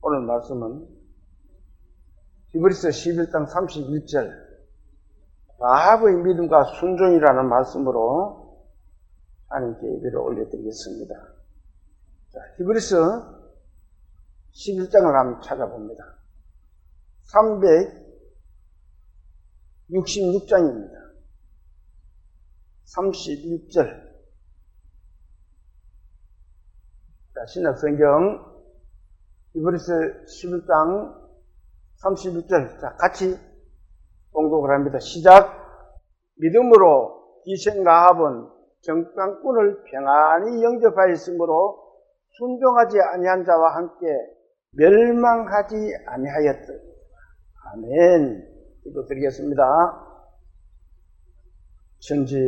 오늘 말씀은 히브리서 11장 31절 라합의 믿음과 순종이라는 말씀으로 하나님께 예배를 올려드리겠습니다. 자, 히브리서 11장을 한번 찾아봅니다. 366장입니다. 31절. 자, 신약성경 히브리서 11장 31절. 자, 같이 봉독을 합니다. 시작. 믿음으로 기생 라합은 정탐꾼을 평안히 영접하였으므로 순종하지 아니한 자와 함께 멸망하지 아니하였다. 아멘. 기도드리겠습니다. 천지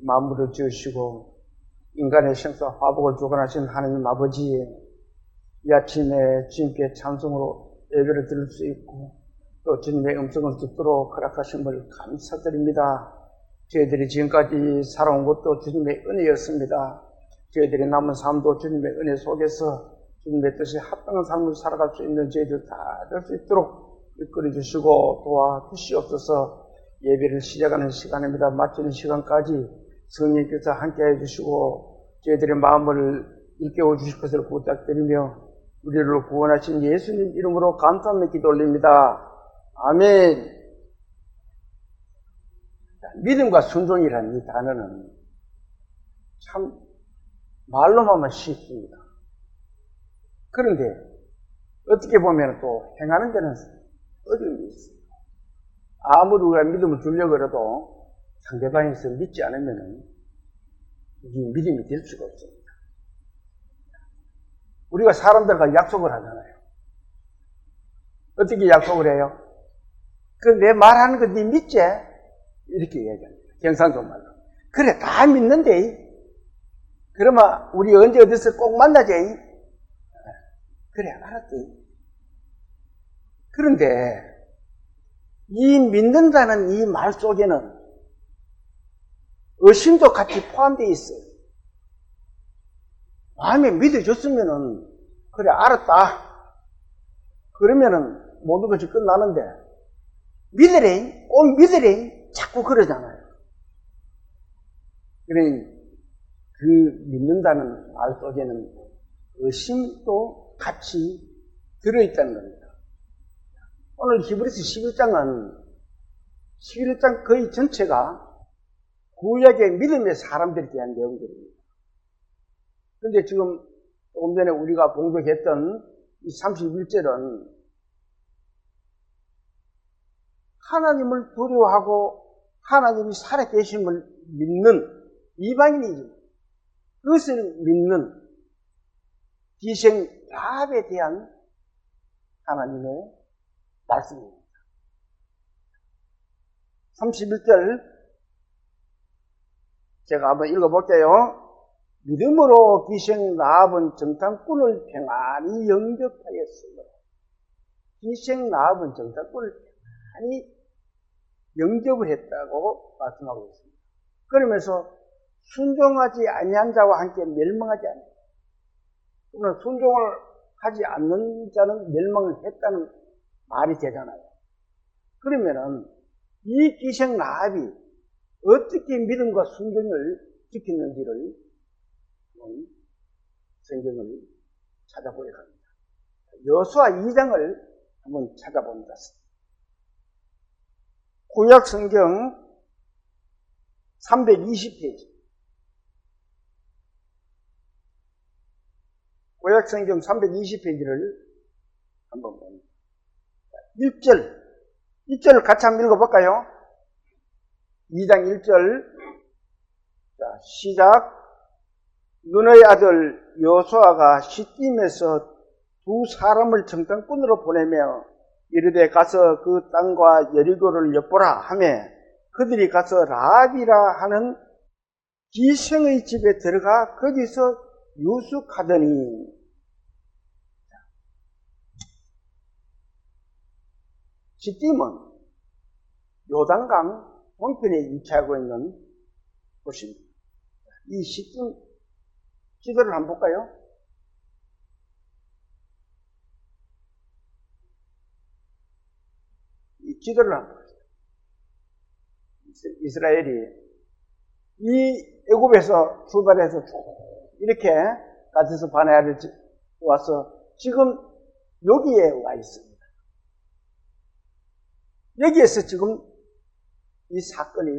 만물을 지으시고 인간의 생사 화복을 주관하신 하나님 아버지, 이 아침에 주님께 찬송으로 예배를 드릴 수 있고 또 주님의 음성을 듣도록 허락하심을 감사드립니다. 저희들이 지금까지 살아온 것도 주님의 은혜였습니다. 저희들이 남은 삶도 주님의 은혜 속에서 주님의 뜻에 합당한 삶을 살아갈 수 있는 저희들 다 될 수 있도록 이끌어 주시고 도와주시옵소서. 예배를 시작하는 시간입니다. 마치는 시간까지 성령께서 함께해 주시고 저희들의 마음을 일깨워 주실 것을 부탁드리며 우리를 구원하신 예수님 이름으로 감사하며 기도 올립니다. 아멘. 믿음과 순종이라는 이 단어는 참 말로만 하면 쉽습니다. 그런데 어떻게 보면 또 행하는 데는 어려움이 있습니다. 아무리 우리가 믿음을 주려고 해도 상대방에서 믿지 않으면 이 믿음이 될 수가 없습니다. 우리가 사람들과 약속을 하잖아요. 어떻게 약속을 해요? 그 내 말하는 거 네 믿지? 이렇게 얘기합니다. 경상도 말로. 그래, 다 믿는데. 그러면 우리 언제 어디서 꼭 만나지? 그래, 알았지. 그런데 이 믿는다는 이 말 속에는 의심도 같이 포함되어 있어요. 마음에 믿어줬으면은 그래, 알았다. 그러면은 모든 것이 끝나는데 믿으래, 꼭 믿으래, 자꾸 그러잖아요. 그러니 그 믿는다는 말 속에는 의심도 같이 들어있다는 겁니다. 오늘 히브리서 11장 거의 전체가 구약의 믿음의 사람들에 대한 내용들입니다. 그런데 지금 조금 전에 우리가 봉독했던 이 31절은 하나님을 두려워하고 하나님이 살아계심을 믿는 이방인이지, 그것을 믿는 기생 라합에 대한 하나님의 말씀입니다. 31절 제가 한번 읽어볼게요. 믿음으로 기생 라합은 정탐꾼을 평안히 영접하였으므로. 기생 라합은 정탐꾼을 평안히 영접을 했다고 말씀하고 있습니다. 그러면서 순종하지 아니한 자와 함께 멸망하지 않는다. 그러면 순종을 하지 않는 자는 멸망을 했다는 말이 되잖아요. 그러면은 이 기생 라합이 어떻게 믿음과 순종을 지켰는지를 성경을 찾아보려고 합니다. 여호수아 2장을 한번 찾아봅니다. 구약 성경 320페이지. 구약 성경 320페이지를 한번 봅니다. 1절을 같이 한번 읽어볼까요? 2장 1절. 자, 시작. 눈의 아들 여호수아가 시딤에서 두 사람을 정탐꾼으로 보내며 이르되 가서 그 땅과 여리고를 엿보라 하매 그들이 가서 라합이라 하는 기생의 집에 들어가 거기서 유숙하더니. 시딤은 요단강 동편에 위치하고 있는 곳입니다. 이 시딤 지도를 한번 볼까요? 지도를 한 거예요. 이스라엘이 이 애굽에서 출발해서 쭉 이렇게 가데스 바네아를 와서 지금 여기에 와 있습니다. 여기에서 지금 이 사건이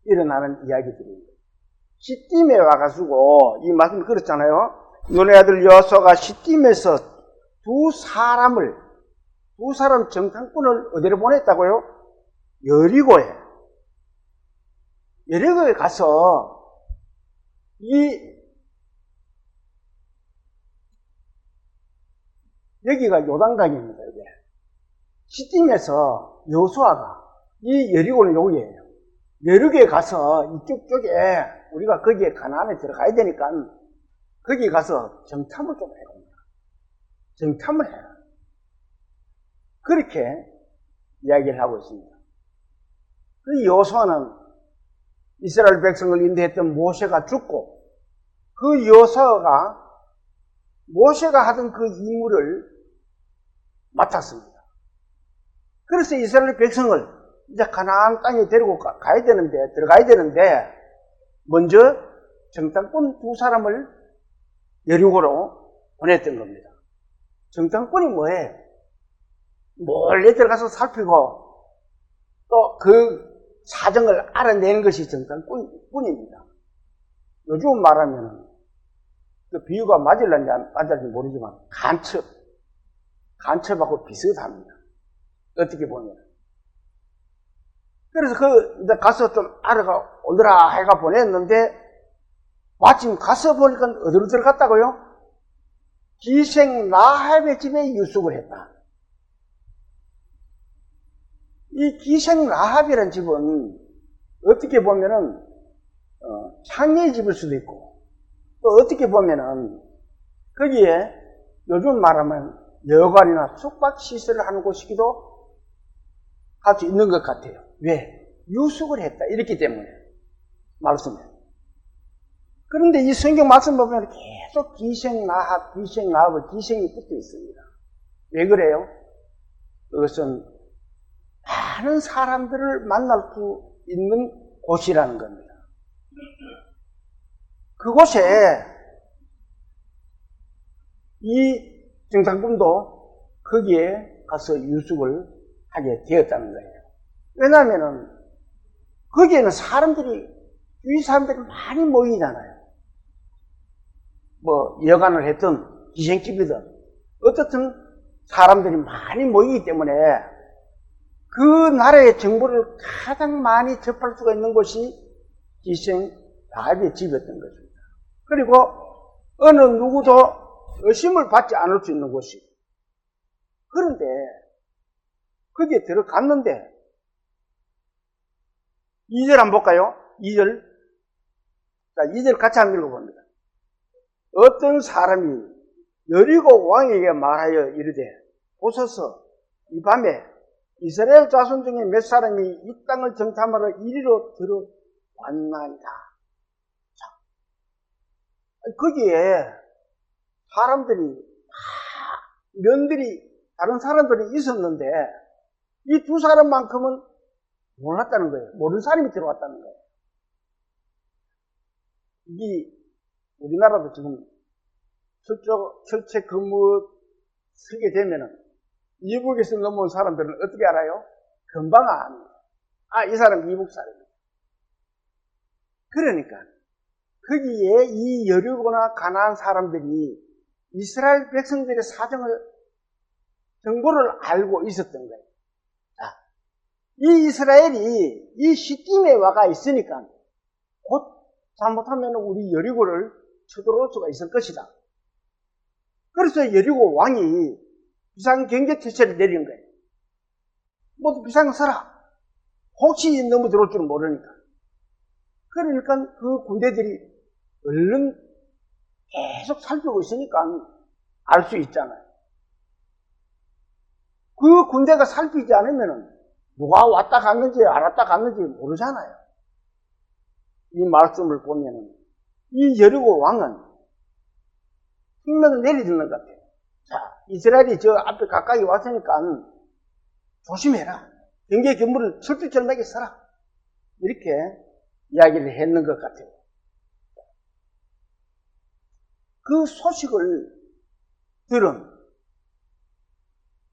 일어나는 이야기들입니다. 시딤에 와가지고 이 말씀 그렇잖아요. 눈의 아들 여호수아가 시딤에서 두 사람 정탐꾼을 어디로 보냈다고요? 여리고에 가서 여기가 요단강입니다. 이게 시딤에서 여호수아가 이 여리고는 여기예요. 여리고에 가서 이쪽 쪽에 우리가 거기에 가나안에 들어가야 되니까 거기 가서 정탐을 좀 해라. 정탐을 해라. 그렇게 이야기를 하고 있습니다. 그 여호수아는 이스라엘 백성을 인도했던 모세가 죽고 그 여호수아가 모세가 하던 그 임무를 맡았습니다. 그래서 이스라엘 백성을 이제 가나안 땅에 데리고 들어가야 되는데 먼저 정탐꾼 두 사람을 여리고로 보냈던 겁니다. 정탐꾼이 뭐예요? 몰래 들어가서 살피고 또 그 사정을 알아내는 것이 정탐꾼입니다. 요즘 말하면 그 비유가 맞을런지 안 맞을지 모르지만 간첩하고 비슷합니다. 어떻게 보면. 그래서 이제 가서 좀 알아가 오느라 해가 보냈는데 마침 가서 보니까 어디로 들어갔다고요? 기생 라합의 집에 유숙을 했다. 이 기생 라합이라는 집은 어떻게 보면은 창녀의 집일 수도 있고 또 어떻게 보면은 거기에 요즘 말하면 여관이나 숙박 시설을 하는 곳이기도 할 수 있는 것 같아요. 왜? 유숙을 했다. 이렇기 때문에 말씀해. 그런데 이 성경 말씀 보면 계속 기생 라합, 기생이 붙어 있습니다. 왜 그래요? 그것은 많은 사람들을 만날 수 있는 곳이라는 겁니다. 그곳에 이 정탐꾼도 거기에 가서 유숙을 하게 되었다는 거예요. 왜냐하면은 거기에는 주위 사람들이 많이 모이잖아요. 뭐 여관을 했든 기생집이든 어떻든 사람들이 많이 모이기 때문에 그 나라의 정보를 가장 많이 접할 수가 있는 곳이 기생 라합의 집이었던 것입니다. 그리고 어느 누구도 의심을 받지 않을 수 있는 곳이. 그런데 거기에 들어갔는데 2절 한번 볼까요? 2절. 자, 2절 같이 한번 읽어봅니다. 어떤 사람이 여리고 왕에게 말하여 이르되 보소서 이 밤에 이스라엘 자손 중에 몇 사람이 이 땅을 정탐하러 이리로 들어왔나이다. 자, 거기에 사람들이 면들이 다른 사람들이 있었는데 이 두 사람만큼은 몰랐다는 거예요. 모르는 사람이 들어왔다는 거예요. 이 우리나라도 지금 철책 근무 서게 되면은 이북에서 넘어온 사람들은 어떻게 알아요? 금방 압니다. 이 사람 이북 사람이에요. 그러니까 거기에 이 여리고나 가나안 사람들이 이스라엘 백성들의 정보를 알고 있었던 거예요. 자, 이 이스라엘이 이 시딤에 와가 있으니까 곧 잘못하면 우리 여리고를 쳐들어올 수가 있을 것이다. 그래서 여리고 왕이 비상경제태세를 내린 거예요. 모두 비상을 서라. 혹시 너무 들어올 줄은 모르니까. 그러니까 그 군대들이 얼른 계속 살피고 있으니까 알 수 있잖아요. 그 군대가 살피지 않으면 누가 왔다 갔는지 알았다 갔는지 모르잖아요. 이 말씀을 보면 이 여리고 왕은 흉명을 내리는 것 같아요. 자, 이스라엘이 저 앞에 가까이 왔으니까 조심해라. 경계 견물을 철두철미하게 써라. 이렇게 이야기를 했는 것 같아요. 그 소식을 들은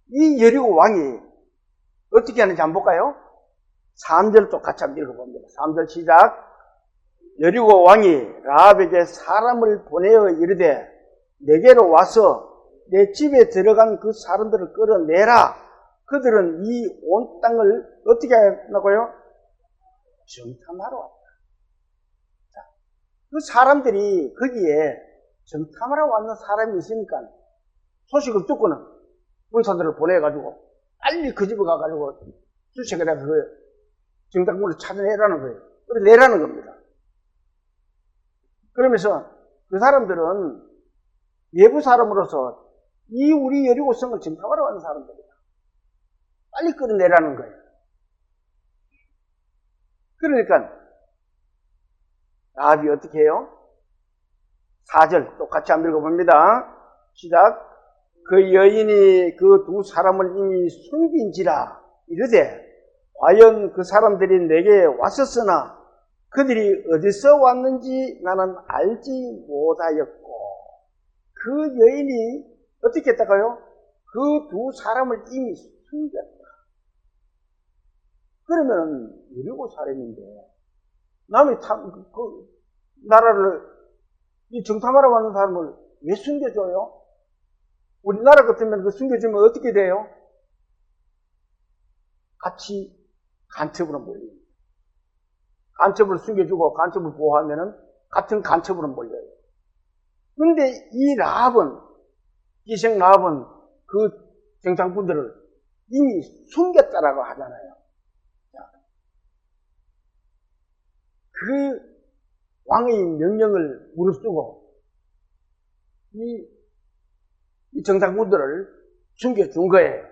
이 여리고 왕이 어떻게 하는지 한번 볼까요? 3절도 같이 한번 읽어봅니다. 3절 시작. 여리고 왕이 라합에게 사람을 보내어 이르되 내게로 와서 내 집에 들어간 그 사람들을 끌어내라. 그들은 이 온 땅을 어떻게 하냐고요? 정탐하러 왔다. 자, 그 사람들이 거기에 정탐하러 왔는 사람이 있으니까 소식을 듣고는 군사들을 보내가지고 빨리 그 집에 가가지고 수색을 해서 그 정탐꾼을 찾아내라는 거예요. 끌어내라는 겁니다. 그러면서 그 사람들은 외부 사람으로서 이 우리 여리고성을 정탐하러 왔는 사람들이다. 빨리 끌어내라는 거예요. 그러니까 라합이 어떻게 해요? 4절 똑같이 한번 읽어봅니다. 시작. 그 여인이 그 두 사람을 이미 숨긴지라 이르되 과연 그 사람들이 내게 왔었으나 그들이 어디서 왔는지 나는 알지 못하였고 그 여인이 어떻게 했다가요? 그 두 사람을 이미 숨겼다. 그러면 여리고 사람인데 남이 그 나라를 이 정탐하러 가는 사람을 왜 숨겨줘요? 우리나라 같으면 그 숨겨주면 어떻게 돼요? 같이 간첩으로 몰립니다. 간첩을 숨겨주고 간첩을 보호하면은 같은 간첩으로 몰려요. 그런데 이 라합은, 기생 라합은 그 정탐꾼들을 이미 숨겼다라고 하잖아요. 그 왕의 명령을 무릅쓰고 이 정탐꾼들을 숨겨준 거예요.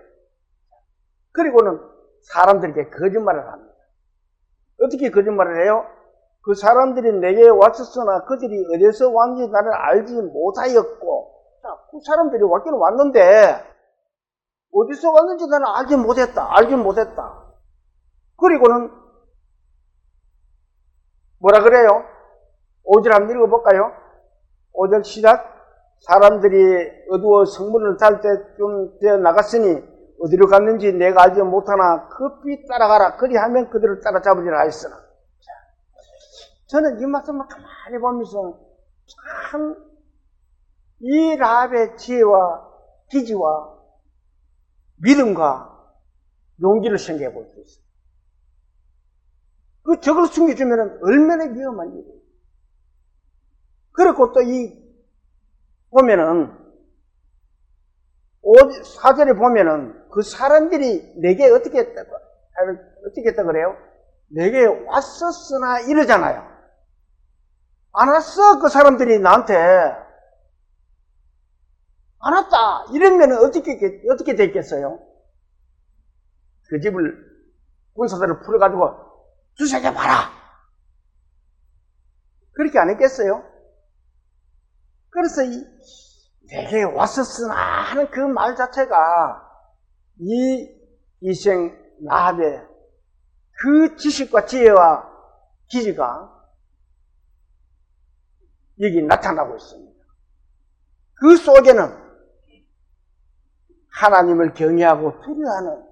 그리고는 사람들에게 거짓말을 합니다. 어떻게 거짓말을 해요? 그 사람들이 내게 왔었으나 그들이 어디서 왔는지 나를 알지 못하였고, 자, 그 사람들이 왔기는 왔는데 어디서 왔는지 나는 알지 못했다. 그리고는 뭐라 그래요? 5절 한번 읽어볼까요? 5절 시작. 사람들이 어두워 성문을 달 때쯤 되어 나갔으니 어디로 갔는지 내가 알지 못하나 급히 따라가라. 그리하면 그들을 따라잡으리라 하였으나. 저는 이 말씀을 가만히 보면서 참 이 라합의 지혜와 기지와 믿음과 용기를 생각해 볼 수 있어요. 그 저걸 숨겨주면 얼마나 위험한 일이에요. 그리고 또 보면은 4절에 보면은 그 사람들이 내게 어떻게 했다 그래요? 내게 왔었으나 이러잖아요. 안 왔어 그 사람들이 나한테 안 왔다 이러면 어떻게 됐겠어요? 그 집을 군사들을 풀어가지고 수색해봐라 그렇게 안 했겠어요? 그래서 내게 왔었으나 하는 그 말 자체가 이 이생 라합의 그 지식과 지혜와 기지가 여기 나타나고 있습니다. 그 속에는 하나님을 경외하고 두려워하는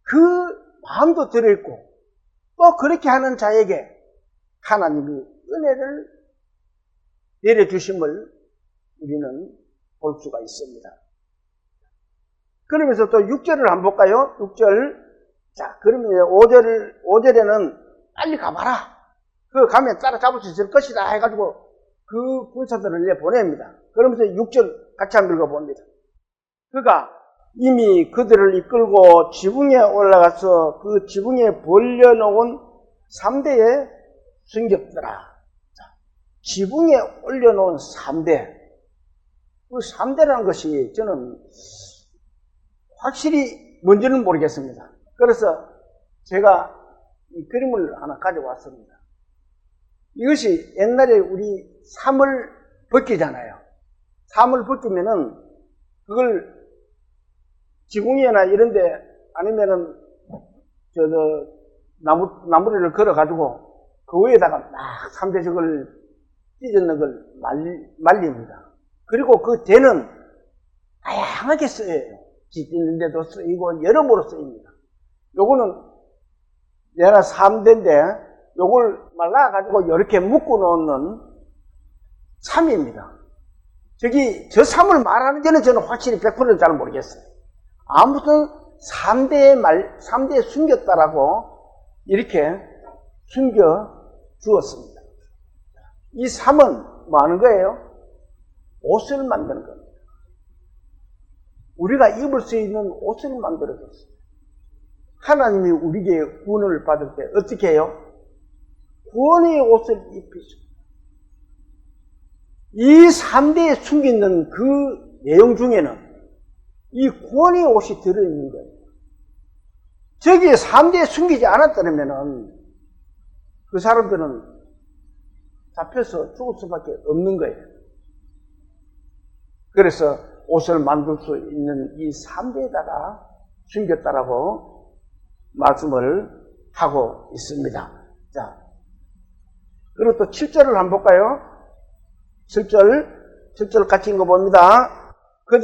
그 마음도 들어있고 또 그렇게 하는 자에게 하나님이 은혜를 내려주심을 우리는 볼 수가 있습니다. 그러면서 또 6절을 한번 볼까요? 6절. 자, 그러면 5절에는 빨리 가봐라. 그 가면 따라잡을 수 있을 것이다 해가지고 그 군사들을 내보냅니다. 그러면서 6절 같이 한번 읽어봅니다. 그가 이미 그들을 이끌고 지붕에 올라가서 그 지붕에 벌려놓은 3대에 숨겼더라. 지붕에 올려놓은 3대. 그 3대라는 것이 저는 확실히 뭔지는 모르겠습니다. 그래서 제가 이 그림을 하나 가져왔습니다. 이것이 옛날에 우리 삼을 벗기잖아요. 삼을 벗기면은 그걸 지붕이나 이런 데 아니면은, 나무리를 걸어가지고, 그 위에다가 막 삼대적을 찢어놓은 걸 말립니다. 그리고 그 대는 다양하게 쓰여요. 찢는 데도 쓰이고, 여러모로 쓰입니다. 요거는, 내가 3대인데, 요걸 말라가지고 이렇게 묶어놓는 삼입니다. 저 삼을 말하는지는 저는 확실히 100% 잘 모르겠어요. 아무튼 3대에 숨겼다라고 이렇게 숨겨 주었습니다. 이 삼은 뭐 하는 거예요? 옷을 만드는 겁니다. 우리가 입을 수 있는 옷을 만들어줬어요. 하나님이 우리에게 구원을 받을 때 어떻게 해요? 구원의 옷을 입히죠. 이 3대에 숨겨있는 그 내용 중에는 이 구원의 옷이 들어있는 거예요. 저기 3대에 숨기지 않았다면 그 사람들은 잡혀서 죽을 수밖에 없는 거예요. 그래서 옷을 만들 수 있는 이 3대에다가 숨겼다라고 말씀을 하고 있습니다. 자, 그리고 또 7절을 한번 볼까요? 7절 같이 읽어봅니다. 그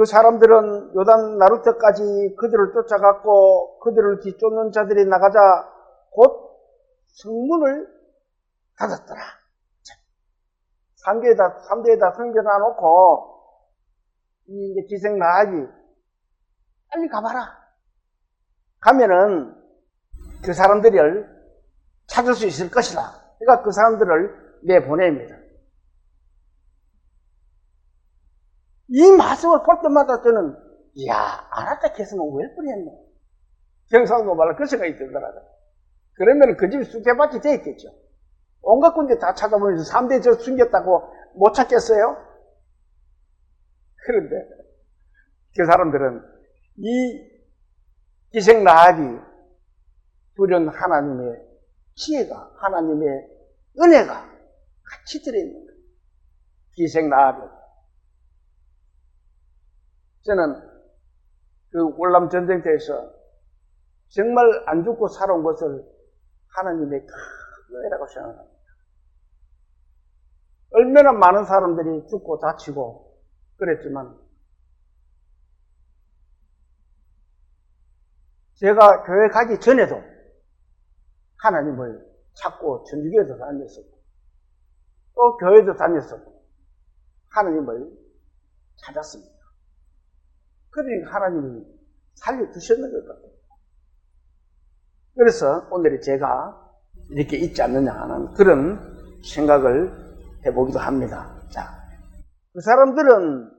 사람들은 요단 나루터까지 그들을 쫓아갔고 그들을 뒤쫓는 자들이 나가자 곧 성문을 닫았더라. 3대에다 숨겨놔놓고 이제 기생 나아지 빨리 가봐라. 가면은 그 사람들을 찾을 수 있을 것이다. 그러니까 그 사람들을 내보냅니다. 이 말씀을 볼 때마다 저는 안 왔다 했으면 왜 뻔했노? 경상도 말로 그 생각이 들더라고요. 그러면 그 집이 쑥대밭이 돼 있겠죠. 온갖 군데 다 찾아보면서 3대 저 숨겼다고 못 찾겠어요? 그런데 그 사람들은 이 기생 라합이 부른 하나님의 지혜가, 하나님의 은혜가 같이 들어있는 거예요. 기생 라합이. 저는 그 월남 전쟁 때에서 정말 안 죽고 살아온 것을 하나님의 큰 은혜라고 생각합니다. 얼마나 많은 사람들이 죽고 다치고 그랬지만 제가 교회 가기 전에도 하나님을 찾고 전주교회도 다녔었고 또 교회도 다녔었고 하나님을 찾았습니다. 그러니까 하나님이 살려주셨는 것 같아요. 그래서 오늘 제가 이렇게 있지 않느냐 하는 그런 생각을 해보기도 합니다. 자, 그 사람들은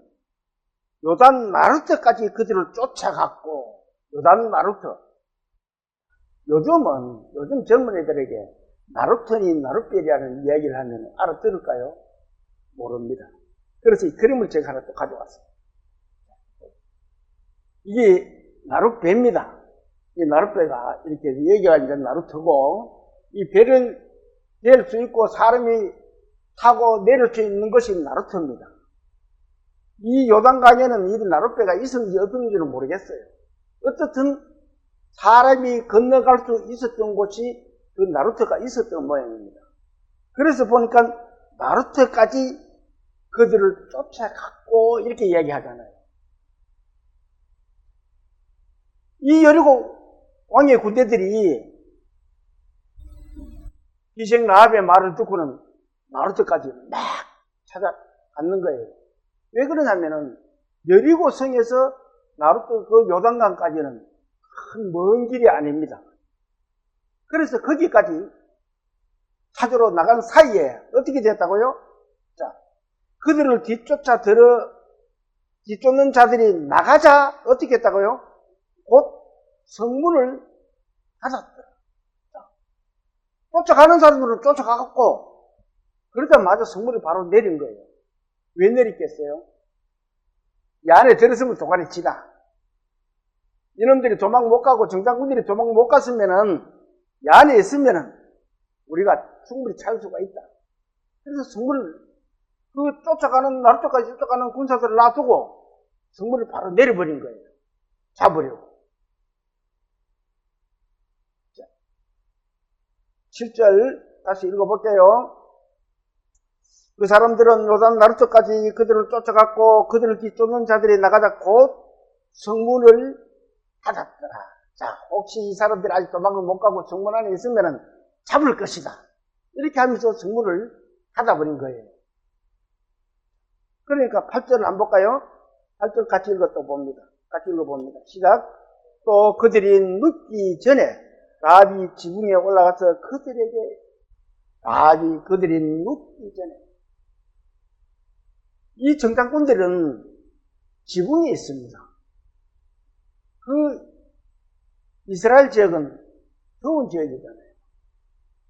요단 나루터까지 그들을 쫓아갔고 요단 나루터. 요즘 젊은이들에게 나루터니 나룻별이라는 이야기를 하면 알아들을까요? 모릅니다. 그래서 이 그림을 제가 하나 또 가져왔어요. 이게 나룻배입니다. 이 나룻배가 이렇게 얘기가 이제 나루터고 이 배를 낼 수 있고 사람이 타고 내릴 수 있는 것이 나루터입니다. 이 요단강에는 이 나룻배가 있었는지 없었는지는 모르겠어요. 어떻든 사람이 건너갈 수 있었던 곳이 그 나루터가 있었던 모양입니다. 그래서 보니까 나루터까지 그들을 쫓아갔고 이렇게 이야기하잖아요. 이 여리고 왕의 군대들이 기생 라합의 말을 듣고는 나루터까지 막 찾아갔는 거예요. 왜 그러냐면은 여리고 성에서 나루터 그 요단강까지는 큰 먼 길이 아닙니다. 그래서 거기까지 찾으러 나간 사이에 어떻게 됐다고요? 자, 그들을 뒤쫓는 자들이 나가자 어떻게 했다고요? 곧 성문을 닫았더라. 쫓아가는 사람들은 쫓아가고 그러자마자 성문이 바로 내린 거예요. 왜 내렸겠어요? 이 안에 들었으면 도가니 치다. 이놈들이 도망 못 가고 정장군들이 도망 못 갔으면은 이 안에 있으면은 우리가 충분히 찾을 수가 있다. 그래서 성문을 나루터까지 쫓아가는 군사들을 놔두고 성문을 바로 내려버린 거예요. 잡으려고. 7절 다시 읽어볼게요. 그 사람들은 요단 나루터까지 그들을 쫓아갔고 그들을 뒤쫓는 자들이 나가자 곧 성문을 닫았더라. 자, 혹시 이 사람들이 아직 도망을 못 가고 성문 안에 있으면 잡을 것이다. 이렇게 하면서 성문을 닫아버린 거예요. 그러니까 8절을 안 볼까요? 8절 같이 읽어봅니다. 시작. 또 그들이 눕기 전에 라합이 지붕에 올라가서 그들이 눕기 전에 이 정탐꾼들은 지붕에 있습니다. 그 이스라엘 지역은 더운 지역이잖아요.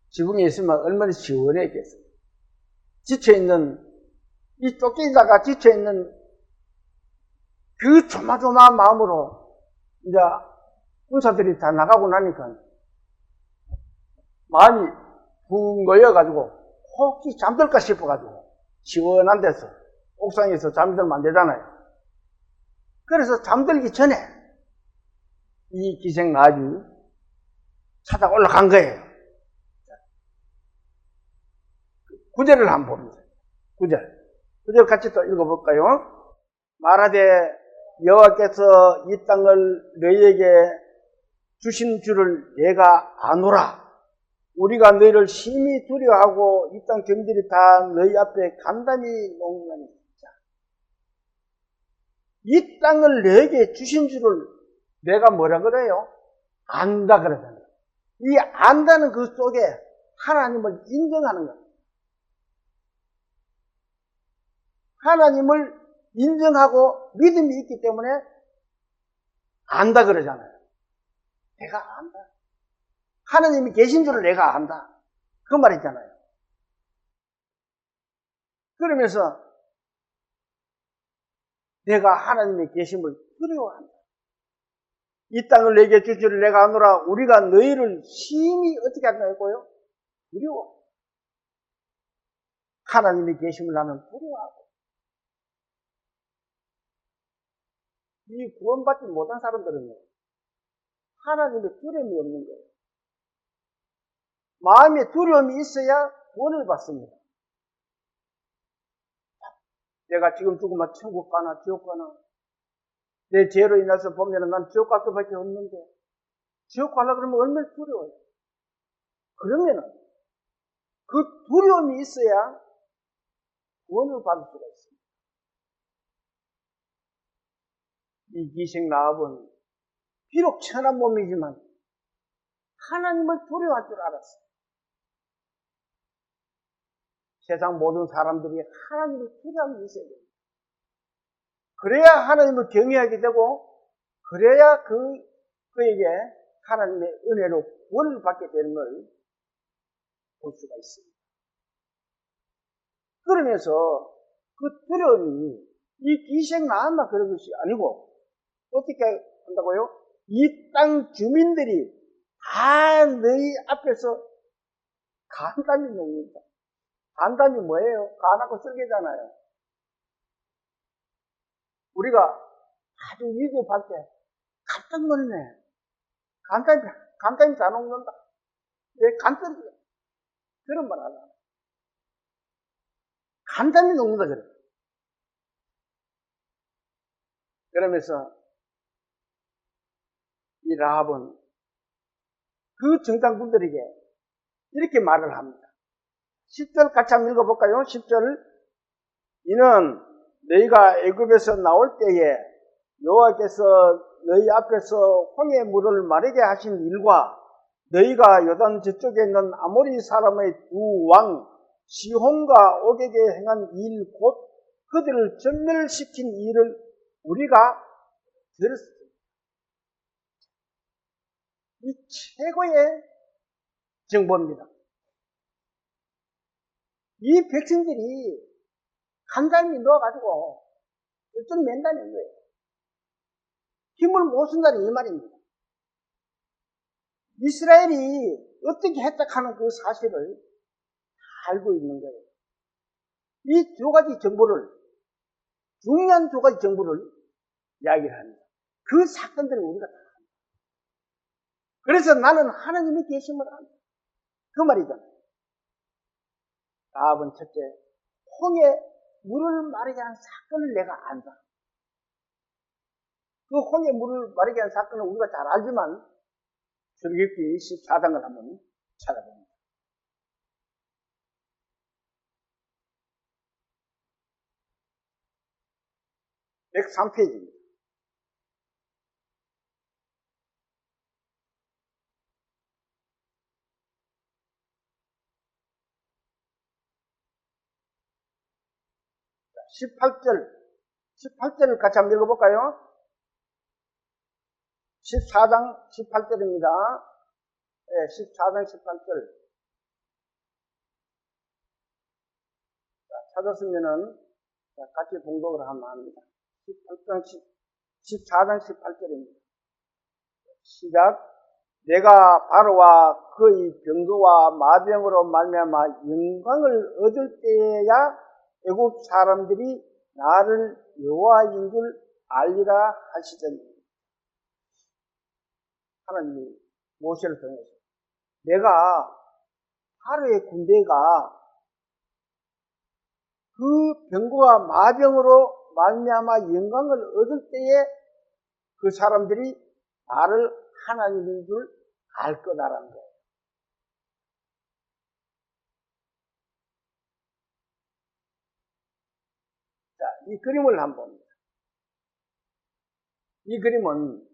지붕에 있으면 얼마나 시원했겠어요. 이 쫓기다가 지쳐있는 그 조마조마한 마음으로 이제 군사들이 다 나가고 나니까 마음이 붕 놓여가지고 혹시 잠들까 싶어가지고 시원한 데서 옥상에서 잠들면 안 되잖아요. 그래서 잠들기 전에 이 기생 라합이 찾아 올라간 거예요. 9절을 한번 봅니다. 9절 같이 또 읽어볼까요? 말하되 여호와께서 이 땅을 너희에게 주신 줄을 내가 아노라. 우리가 너희를 심히 두려워하고 이 땅 경들이 다 너희 앞에 간담이 놓으니. 이 땅을 너에게 주신 줄을 내가 뭐라 그래요? 안다 그러잖아요. 이 안다는 그 속에 하나님을 인정하는 거예요. 하나님을 인정하고 믿음이 있기 때문에 안다 그러잖아요. 내가 안다. 하나님이 계신 줄을 내가 안다. 그 말이잖아요. 그러면서 내가 하나님의 계심을 두려워한다. 이 땅을 내게 줄 줄을 내가 아노라. 우리가 너희를 심히 어떻게 한다고요? 두려워. 하나님의 계심을 나는 두려워하고. 이 구원받지 못한 사람들은요, 하나님의 두려움이 없는 거예요. 마음에 두려움이 있어야 구원을 받습니다. 내가 지금 죽으면 천국 가나 지옥 가나, 내 죄로 인해서 보면 난 지옥 갈 수밖에 없는데, 지옥 가려고 그러면 얼마나 두려워요. 그러면은 그 두려움이 있어야 구원을 받을 수가 있습니다. 이 기생 라합은 비록 천한 몸이지만 하나님을 두려워할 줄 알았어요. 세상 모든 사람들이 하나님을 두려움이 있어야 돼요. 그래야 하나님을 경외하게 되고, 그래야 그에게 하나님의 은혜로 구원을 받게 되는 걸 볼 수가 있습니다. 그러면서 그 두려움이 이 기생 라합만 그런 것이 아니고, 어떻게 한다고요? 이 땅 주민들이 다 너희 앞에서 간담이 놓는다. 간담이 뭐예요? 간하고 쓸개잖아요. 우리가 아주 위급할 때 깜짝 놀네. 간담이 다 녹는다. 왜 간떨어져? 그런 말 하잖아. 간담이 녹는다 그래. 그러면서 이 라합은 그 정탐꾼들에게 이렇게 말을 합니다. 10절 같이 한번 읽어볼까요? 10절. 이는 너희가 애굽에서 나올 때에 여호와께서 너희 앞에서 홍해 물을 마르게 하신 일과 너희가 요단 저쪽에 있는 아모리 사람의 두 왕 시혼과 옥에게 행한 일 곧 그들을 전멸시킨 일을 우리가 들었습니다. 이 최고의 정보입니다. 이 백성들이 간담이 넣어가지고 어떤 맨다는 거예요. 힘을 못 쓴다는 이 말입니다. 이스라엘이 어떻게 했다 하는 그 사실을 알고 있는 거예요. 이 두 가지 정보를, 중요한 두 가지 정보를 이야기를 합니다. 그 사건들을 우리가 다 합니다. 그래서 나는 하나님이 계심을 안다. 그 말이잖아요. 다음은 첫째, 홍해 물을 마르게 한 사건을 내가 안다. 그 홍해 물을 마르게 한 사건은 우리가 잘 알지만 출애굽기 14장을 한번 찾아봅니다. 103페이지입니다. 자, 18절을 같이 한번 읽어볼까요? 14장 18절입니다. 네, 14장 18절. 찾았으면은 같이 봉독을 하면 합니다. 14장 18절입니다. 시작. 내가 바로와 그의 병거와 마병으로 말미암아 영광을 얻을 때야 애굽 사람들이 나를 여호와인 줄 알리라 하시더니, 하나님이 모세를 통해서 내가 바로의 군대가 그 병거와 마병으로 말미암아 영광을 얻을 때에 그 사람들이 나를 하나님인 줄 알 거다라는 거예요. 자, 이 그림을 한번 봅니다. 이 그림은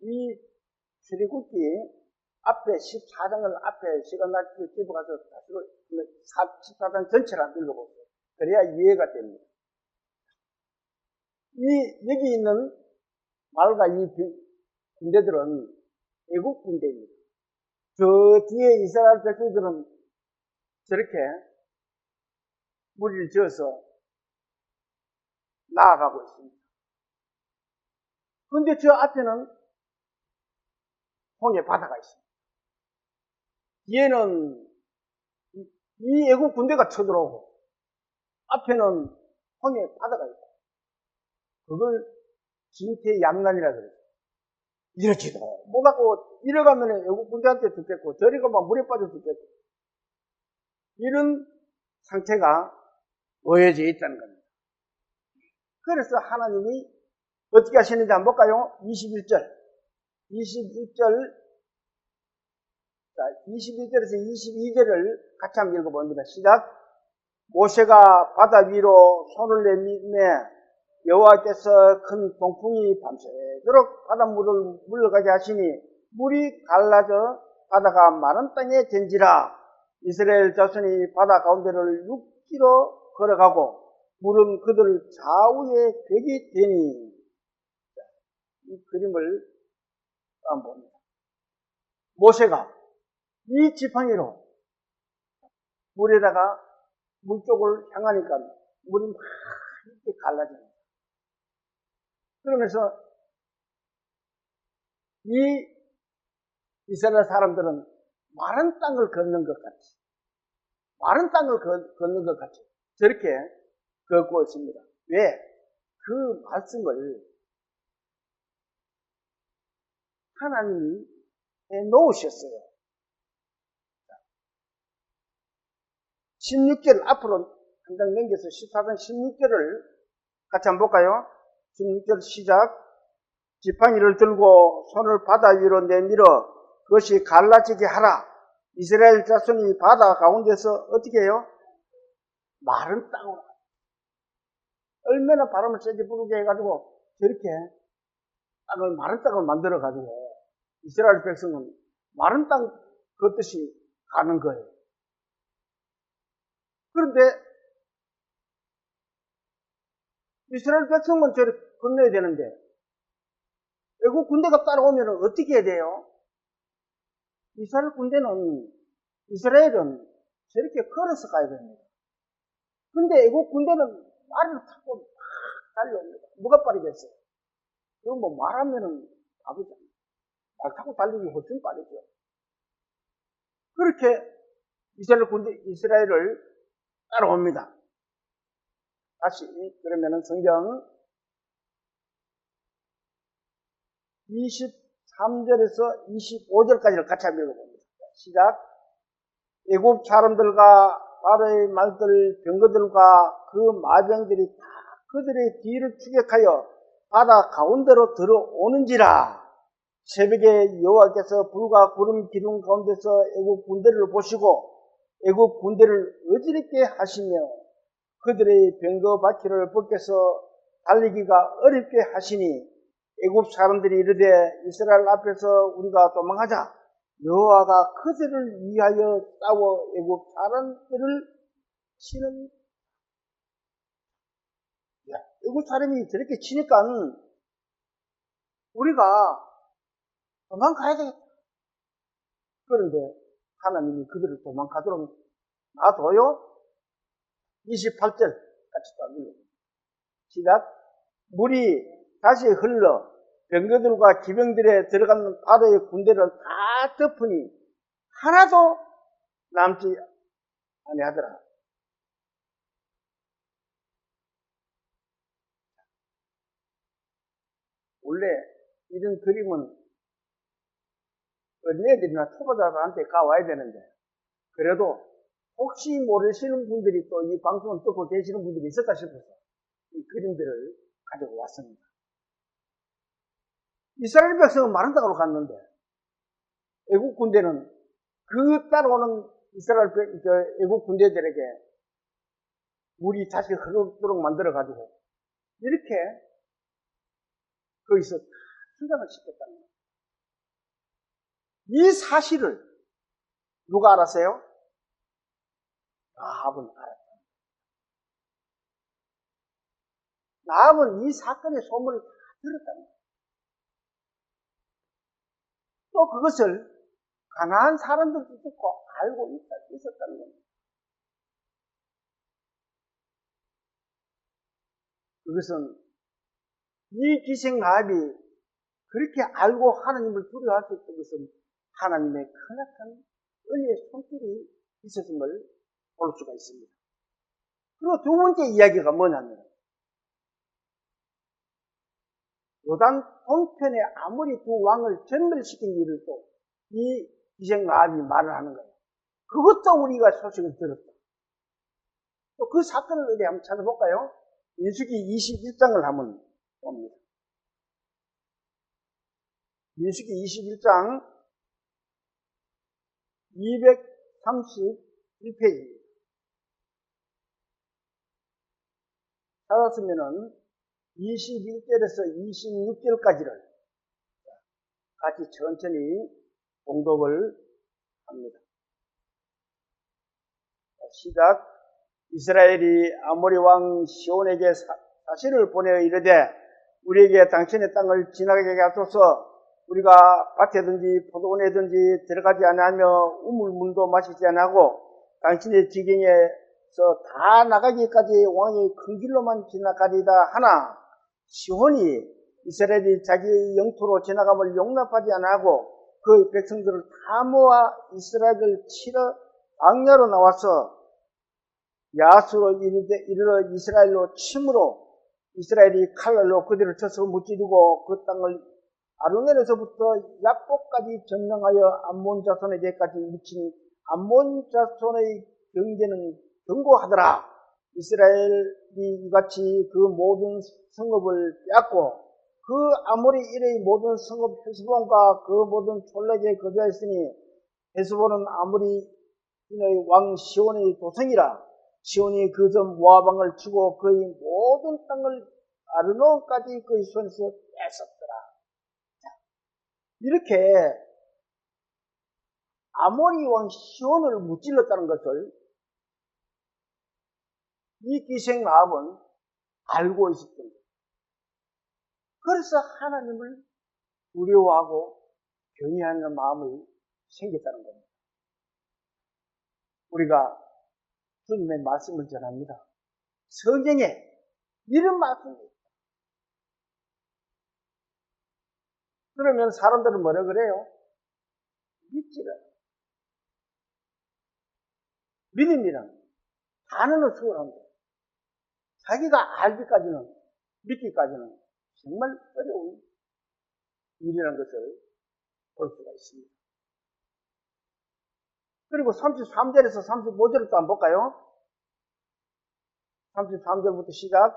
이 출애굽기 앞에 14장을 앞에 시간 날 때 집에 가서 다시 14장 전체를 안 읽어보세요. 그래야 이해가 됩니다. 여기 있는 말과 이 군대들은 애국 군대입니다. 저 뒤에 이스라엘 백성들은 저렇게 무리를 지어서 나아가고 있습니다. 그런데 저 앞에는 홍해 바다가 있습니다. 뒤에는 이 애국 군대가 쳐들어오고 앞에는 홍해 바다가 있고, 그걸 진퇴양난이라 그래요. 이렇지도 못하고 이래가면 애국 군대한테 죽겠고 저리 가면 물에 빠져 죽겠고, 이런 상태가 놓여져 있다는 겁니다. 그래서 하나님이 어떻게 하시는지 한번 볼까요? 21절. 자, 21절에서 22절을 같이 한번 읽어봅니다. 시작. 모세가 바다 위로 손을 내밀매 여호와께서 큰 동풍이 밤새도록 바닷물을 물러가게 하시니 물이 갈라져 바다가 마른 땅에 된지라. 이스라엘 자손이 바다 가운데를 6km 걸어가고 물은 그들 좌우에 벽이 되니. 이 그림을 한번 봅니다. 모세가 이 지팡이로 물에다가 물 쪽을 향하니까 물이 막 이렇게 갈라집니다. 그러면서 이 이스라엘 사람들은 마른 땅을 걷는 것 같이 저렇게 걷고 있습니다. 왜? 그 말씀을 하나님이 해놓으셨어요. 16절 앞으로 한 장 넘겨서 14장 16절을 같이 한번 볼까요? 16절 시작. 지팡이를 들고 손을 바다 위로 내밀어 그것이 갈라지게 하라. 이스라엘 자손이 바다 가운데서 어떻게 해요? 마른 땅으로. 얼마나 바람을 세게 부르게 해가지고 저렇게 마른 땅을 만들어가지고 이스라엘 백성은 마른 땅 걷듯이 가는 거예요. 그런데 이스라엘 백성은 저렇게 건너야 되는데 애국 군대가 따라오면 어떻게 해야 돼요? 이스라엘은 저렇게 걸어서 가야 됩니다. 근데 애국 군대는 말을 타고 막 달려옵니다. 누가 빠르겠어요? 그건 뭐 말하면은 바보잖아요. 말 타고 달리기 훨씬 빠르죠. 그렇게 이스라엘을 따라옵니다. 다시 그러면은 성경 23절에서 25절까지를 같이 한번 읽어봅니다. 시작. 애굽 사람들과 바로의 말들, 병거들과 그 마병들이 다 그들의 뒤를 추격하여 바다 가운데로 들어오는지라. 새벽에 여호와께서 불과 구름 기둥 가운데서 애굽 군대를 보시고 애굽 군대를 어지럽게 하시며 그들의 병거 바퀴를 벗겨서 달리기가 어렵게 하시니 애굽 사람들이 이르되 이스라엘 앞에서 우리가 도망하자. 여호와가 그들을 위하여 싸워 애굽 사람들을 치는. 애굽 사람이 저렇게 치니까 우리가 도망가야 되겠다. 그런데 하나님이 그들을 도망가도록 놔둬요? 28절 같이 또 읽어봅니다. 시작. 물이 다시 흘러 병거들과 기병들에 들어가는 바다의 군대를 다 덮으니 하나도 남지 아니하더라. 원래 이런 그림은 어린애들이나 초보자들한테 가와야 되는데, 그래도 혹시 모르시는 분들이 또 이 방송을 듣고 계시는 분들이 있을까 싶어서 이 그림들을 가지고 왔습니다. 이스라엘 백성은 마른 땅으로 갔는데 애국 군대는 그 따라오는 이스라엘 애국 군대들에게 물이 다시 흐르도록 만들어가지고 이렇게 거기서 수장을 시켰다는 거예요. 이 사실을 누가 알았어요? 라합은 알았다. 라합은 이 사건의 소문을 다 들었다는 거예요. 또 그것을 가나안 사람들도 듣고 알고 있었다는 거예요. 그것은 이 기생 라합이 그렇게 알고 하나님을 두려워할 수 있던 것은 하나님의 크나큰 은혜의 손길이 있었음을 볼 수가 있습니다. 그리고 두 번째 이야기가 뭐냐면 요단 동편에 아무리 두 왕을 전멸시킨 일을 또 이 기생 라합이 말을 하는 거예요. 그것도 우리가 소식을 들었다. 또 그 사건을 어디 한번 찾아볼까요? 민수기 21장을 한번 봅니다. 민수기 21장 231페이지 찾았으면은 21절에서 26절까지를 같이 천천히 공독을 합니다. 시작. 이스라엘이 아모리 왕 시온에게 사신을 보내어 이르되 우리에게 당신의 땅을 지나가게 하소서. 우리가 밭에든지 포도원에든지 들어가지 아니하며 우물물도 마시지 아니하고 당신의 지경에서 다 나가기까지 왕이 큰 길로만 지나가리다 하나 시온이 이스라엘이 자기의 영토로 지나감을 용납하지 아니하고 그 백성들을 다 모아 이스라엘을 치러 광야로 나와서 야수로 이르러 이스라엘로 침으로 이스라엘이 칼날로 그들을 쳐서 무찌르고 그 땅을 아르논에서부터 야복까지 점령하여 암몬 자손에게까지 미치니 암몬 자손의 경계는 견고하더라. 이스라엘이 이같이 그 모든 성읍을 빼앗고 그 아모리 일의 모든 성읍 헤스본과 그 모든 촌락에 거주하였으니 헤스본은 아모리 인의 왕 시온의 도성이라. 시온이 그 전 모아방을 치고 그의 모든 땅을 아르논까지 그의 손에서 뺏었더라. 이렇게 아모리 왕 시온을 무찔렀다는 것을 이 기생 라합은 알고 있었던 거예요. 그래서 하나님을 두려워하고 경외하는 마음이 생겼다는 겁니다. 우리가 주님의 말씀을 전합니다. 성경에 이런 말씀이 있다. 그러면 사람들은 뭐라 그래요? 믿지를. 믿음이란 단어는 수월한데 자기가 알기까지는, 믿기까지는 정말 어려운. 일이라는 것을 볼 수가 있습니다. 그리고 33절에서 35절을 또 한번 볼까요? 33절부터 시작.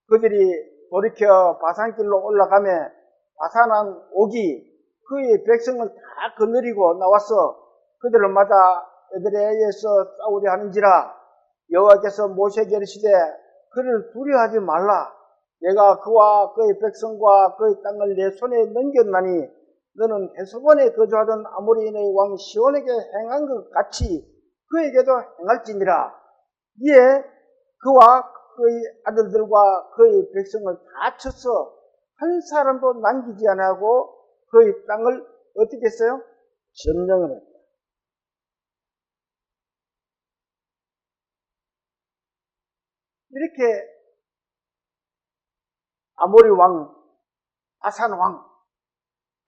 그들이 돌이켜 바산길로 올라가며 바산한 옥이 그의 백성을 다 거느리고 나와서 그들을 맞아 에드레이에서 싸우려 하는지라. 여호와께서 모세에게 이르시되 그를 두려워하지 말라. 내가 그와 그의 백성과 그의 땅을 내 손에 넘겼나니 너는 헤스본에 거주하던 아모리인의 왕 시온에게 행한 것 같이 그에게도 행할지니라. 이에 그와 그의 아들들과 그의 백성을 다 쳐서 한 사람도 남기지 아니하고 그의 땅을 어떻게 했어요? 점령을 했다. 이렇게 아모리 왕, 바산 왕,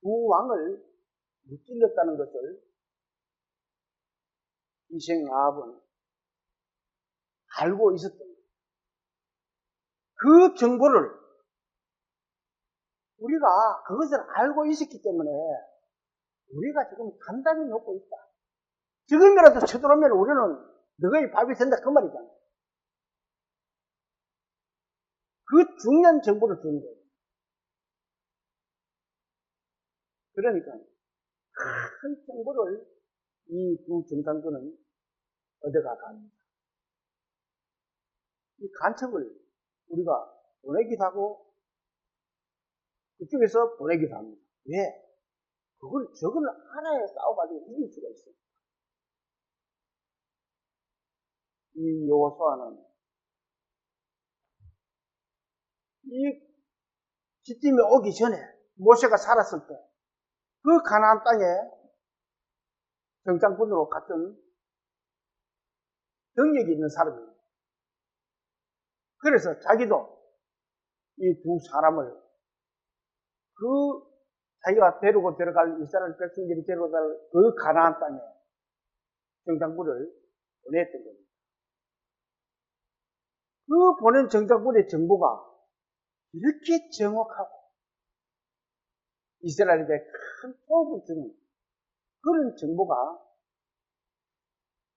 두 왕을 무찔렀다는 것을 이생 아합은 알고 있었던 거예요. 그 정보를 우리가 그것을 알고 있었기 때문에 우리가 지금 단단히 놓고 있다. 지금이라도 쳐들어오면 우리는 너의 밥이 된다 그 말이잖아요. 그 중요한 정보를 주는 거예요. 그러니까 큰 정보를 이 두 정상군은 얻어가 갑니다. 이 간첩을 우리가 보내기도 하고 그쪽에서 보내기도 합니다. 왜? 저걸 하나에 싸워가지고 이길 수가 있어요. 이 여호수아는 이 시팀이 오기 전에 모세가 살았을 때 그 가나안 땅에 정장군으로 갔던 경력이 있는 사람입니다. 그래서 자기도 이 두 사람을 자기가 데리고 들어갈 이스라엘 백성들이 데리고 갈 그 가나안 땅에 정장군을 보냈던 겁니다. 그 보낸 정장군의 정보가 이렇게 정확하고 이스라엘에게 큰 도움을 주는 그런 정보가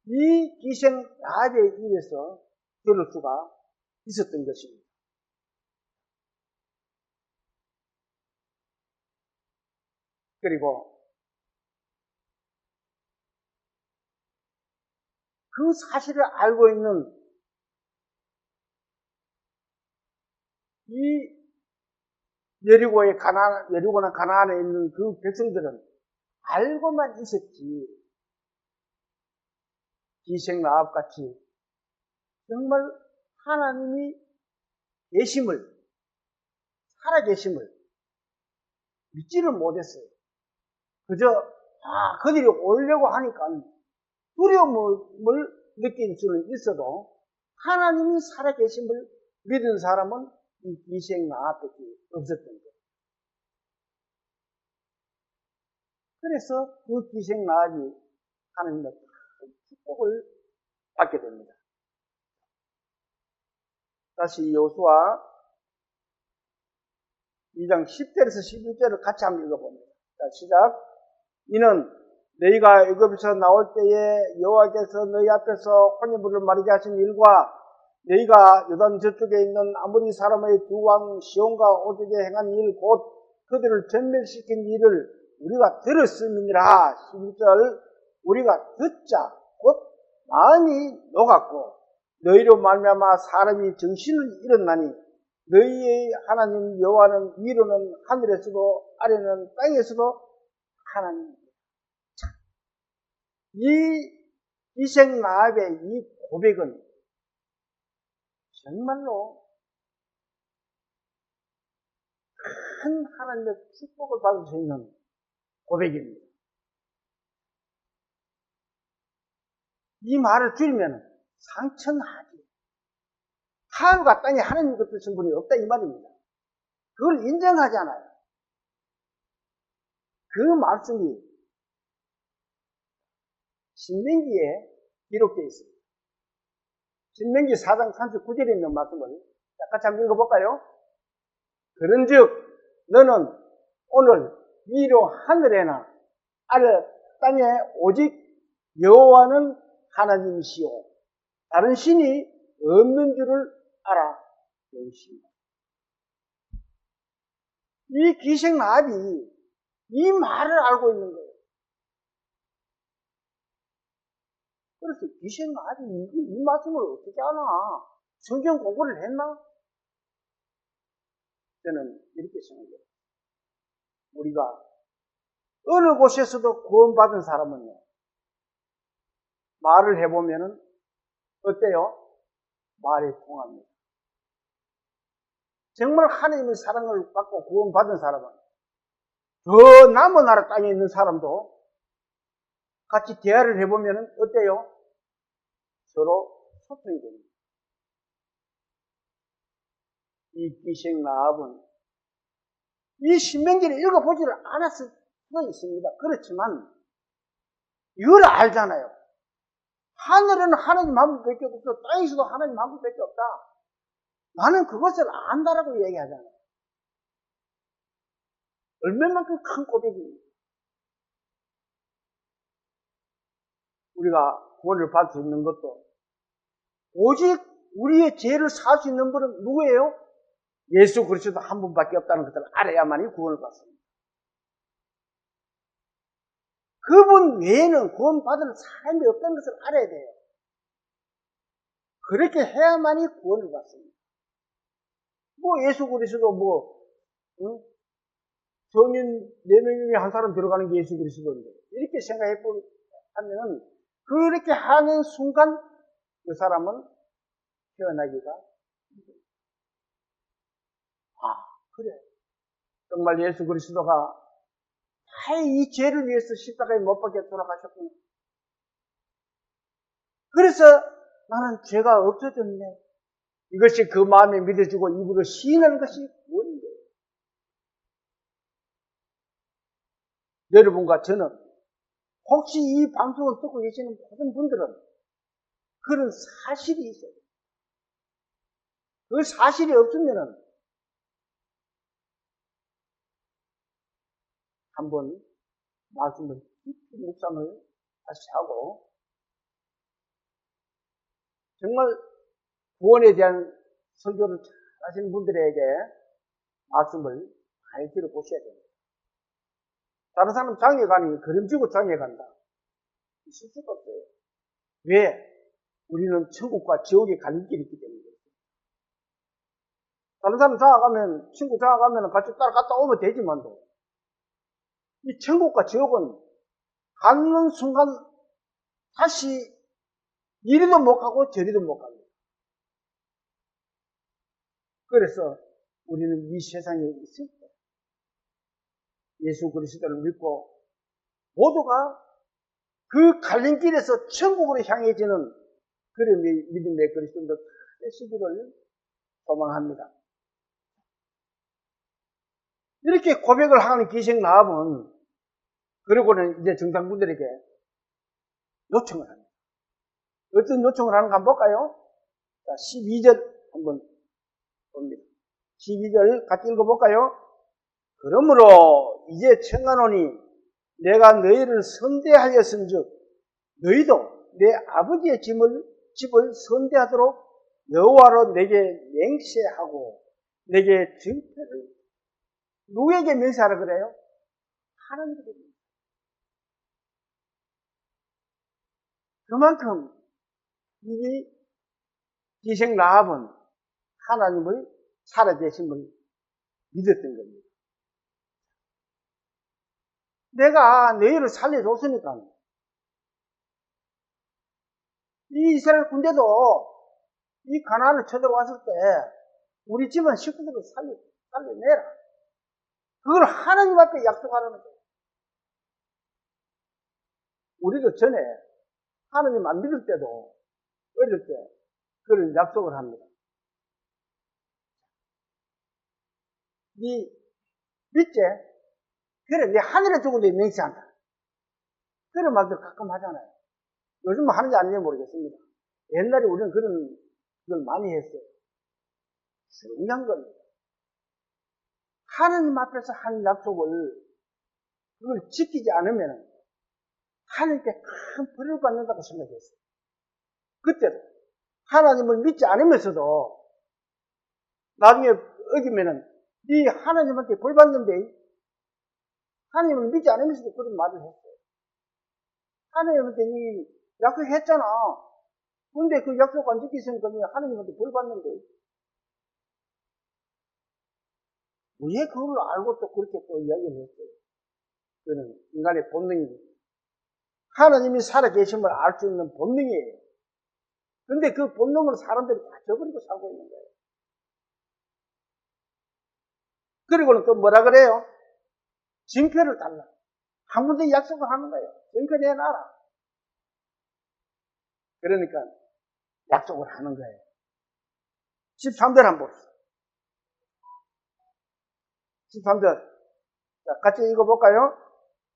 이 기생 라합의 입에서 들을 수가 있었던 것입니다. 그리고 그 사실을 알고 있는 이 여리고나 가나안에 있는 그 백성들은 알고만 있었지 기생 라합 같이 정말 하나님이 살아계심을 믿지를 못했어요. 그저 그들이 오려고 하니까 두려움을 느낄 수는 있어도 하나님이 살아계심을 믿은 사람은 이 기생 라합밖에 없었던 거예요. 그래서 그 기생 라합이 하나님의 축복을 받게 됩니다. 다시 여호수아 2장 10절에서 11절을 같이 한번 읽어봅니다. 자, 시작. 이는 너희가 애굽에서 나올 때에 여호와께서 너희 앞에서 혼인부를 마르게 하신 일과 너희가 요단 저쪽에 있는 아모리 사람의 두 왕 시온과 오족에 행한 일 곧 그들을 전멸시킨 일을 우리가 들었음이니라. 11절 우리가 듣자 곧 마음이 녹았고 너희로 말미암아 사람이 정신을 잃었나니 너희의 하나님 여호와는 위로는 하늘에서도 아래는 땅에서도 하나님. 이 기생 라합의 이 고백은 정말로 큰 하나님의 축복을 받을 수 있는 고백입니다. 이 말을 들으면 상천하지. 하늘과 땅에 하나님 같으신 분이 없다 이 말입니다. 그걸 인정하잖아요. 그 말씀이 신명기에 기록되어 있습니다. 신명기 4장 39절에 있는 말씀을 같이 한번 읽어볼까요? 그런즉 너는 오늘 위로 하늘에나 아래 땅에 오직 여호와는 하나님이시요 다른 신이 없는 줄을 알아 배우십니다. 이 기생 라합이 이 말을 알고 있는 거예요. 그래서 기생 라합이 이 말씀을 어떻게 아나? 성경 공부를 했나? 저는 이렇게 생각해요. 우리가 어느 곳에서도 구원받은 사람은요, 말을 해보면은 어때요? 말이 통합니다. 정말 하나님의 사랑을 받고 구원받은 사람은 저 남은 나라 땅에 있는 사람도 같이 대화를 해보면은 어때요? 서로 소통이 됩니다. 이 기생 라합은 이 신명기를 읽어보지를 않았을 수도 있습니다. 그렇지만 이걸 알잖아요. 하늘에는 하나님 한 분밖에 없고 땅에서도 하나님 한 분밖에 없다. 나는 그것을 안다라고 얘기하잖아요. 얼마만큼 큰 고백입니다. 우리가 구원을 받을 수 있는 것도 오직 우리의 죄를 사할 수 있는 분은 누구예요? 예수 그리스도 한 분밖에 없다는 것을 알아야만이 구원을 받습니다. 그분 외에는 구원받을 사람이 없다는 것을 알아야 돼요. 그렇게 해야만이 구원을 받습니다. 예수 그리스도 성인 4명 중에 한 사람 들어가는 게 예수 그리스도인데 이렇게 생각해보면 그렇게 하는 순간 그 사람은 태어나기가 힘들어요. 그래. 정말 예수 그리스도가 이 죄를 위해서 십자가에 못 박혀 돌아가셨구나. 그래서 나는 죄가 없어졌네. 이것이 그 마음에 믿어지고 입으로 시인하는 것이 구원인데요. 여러분과 저는 혹시 이 방송을 듣고 계시는 모든 분들은 그런 사실이 있어요. 그 사실이 없으면은 한번 말씀을 깊이 묵상을 다시 하고 정말 구원에 대한 설교를 잘 하시는 분들에게 말씀을 많이 들어보셔야 됩니다. 다른 사람은 장에 가니 그림지고 장에 간다. 있을 수가 없어요. 왜? 우리는 천국과 지옥의 갈림길이 있기 때문에. 다른 사람 장가가면, 친구 장가가면 같이 따라갔다 오면 되지만도 이 천국과 지옥은 가는 순간 다시 이리도 못 가고 저리도 못 갑니다. 그래서 우리는 이 세상에 있을 때 예수 그리스도를 믿고 모두가 그 갈림길에서 천국으로 향해지는 그런 믿음의 그리스도인들 되시기를 소망합니다. 이렇게 고백을 하는 기생 라합은 그리고는 이제 정당분들에게 요청을 합니다. 어떤 요청을 하는가 한번 볼까요? 자, 12절 한번 봅니다. 12절 같이 읽어볼까요? 그러므로 이제 청하노니 내가 너희를 선대하였은즉 너희도 내 아버지의 집을 선대하도록 여호와로 내게 맹세하고 내게 증표를 누구에게 맹세하라 그래요? 하나님께. 그만큼 이 기생 라합은 하나님의 살아계심을 믿었던 겁니다. 내가 너희를 살려줬으니까 이 이스라엘 군대도 이 가나안을 쳐들어왔을 때 우리 집안 식구들을 살려내라. 그걸 하나님 앞에 약속하라는 거예요. 우리도 전에 하나님 안 믿을 때도 어릴 때 그런 약속을 합니다. 네 믿지? 그래, 내 하늘에 두고 내 맹세한다. 그런 말들 가끔 하잖아요. 요즘은 하는지 안 하는지 모르겠습니다. 옛날에 우리는 그걸 많이 했어요. 중요한 겁니다. 하나님 앞에서 한 약속을 그걸 지키지 않으면 하나님께 큰 벌을 받는다고 생각했어요. 그때도 하나님을 믿지 않으면서도 나중에 어기면은 네 하나님한테 벌 받는데 하나님을 믿지 않으면서도 그런 말을 했어요. 하나님한테 네 약속했잖아. 근데 그 약속 안 지키시니까 하나님한테 벌 받는데 왜 그걸 알고 또 그렇게 또 이야기를 했어요? 그는 인간의 본능입니다. 하나님이 살아계심을 알 수 있는 본능이에요. 근데 그 본능을 사람들이 다 저버리고 살고 있는 거예요. 그리고는 또 뭐라 그래요? 징표를 달라. 한 군데 약속을 하는 거예요. 징표 내놔라. 그러니까 약속을 하는 거예요. 13절 한번 봅시다. 13절. 자, 같이 읽어볼까요?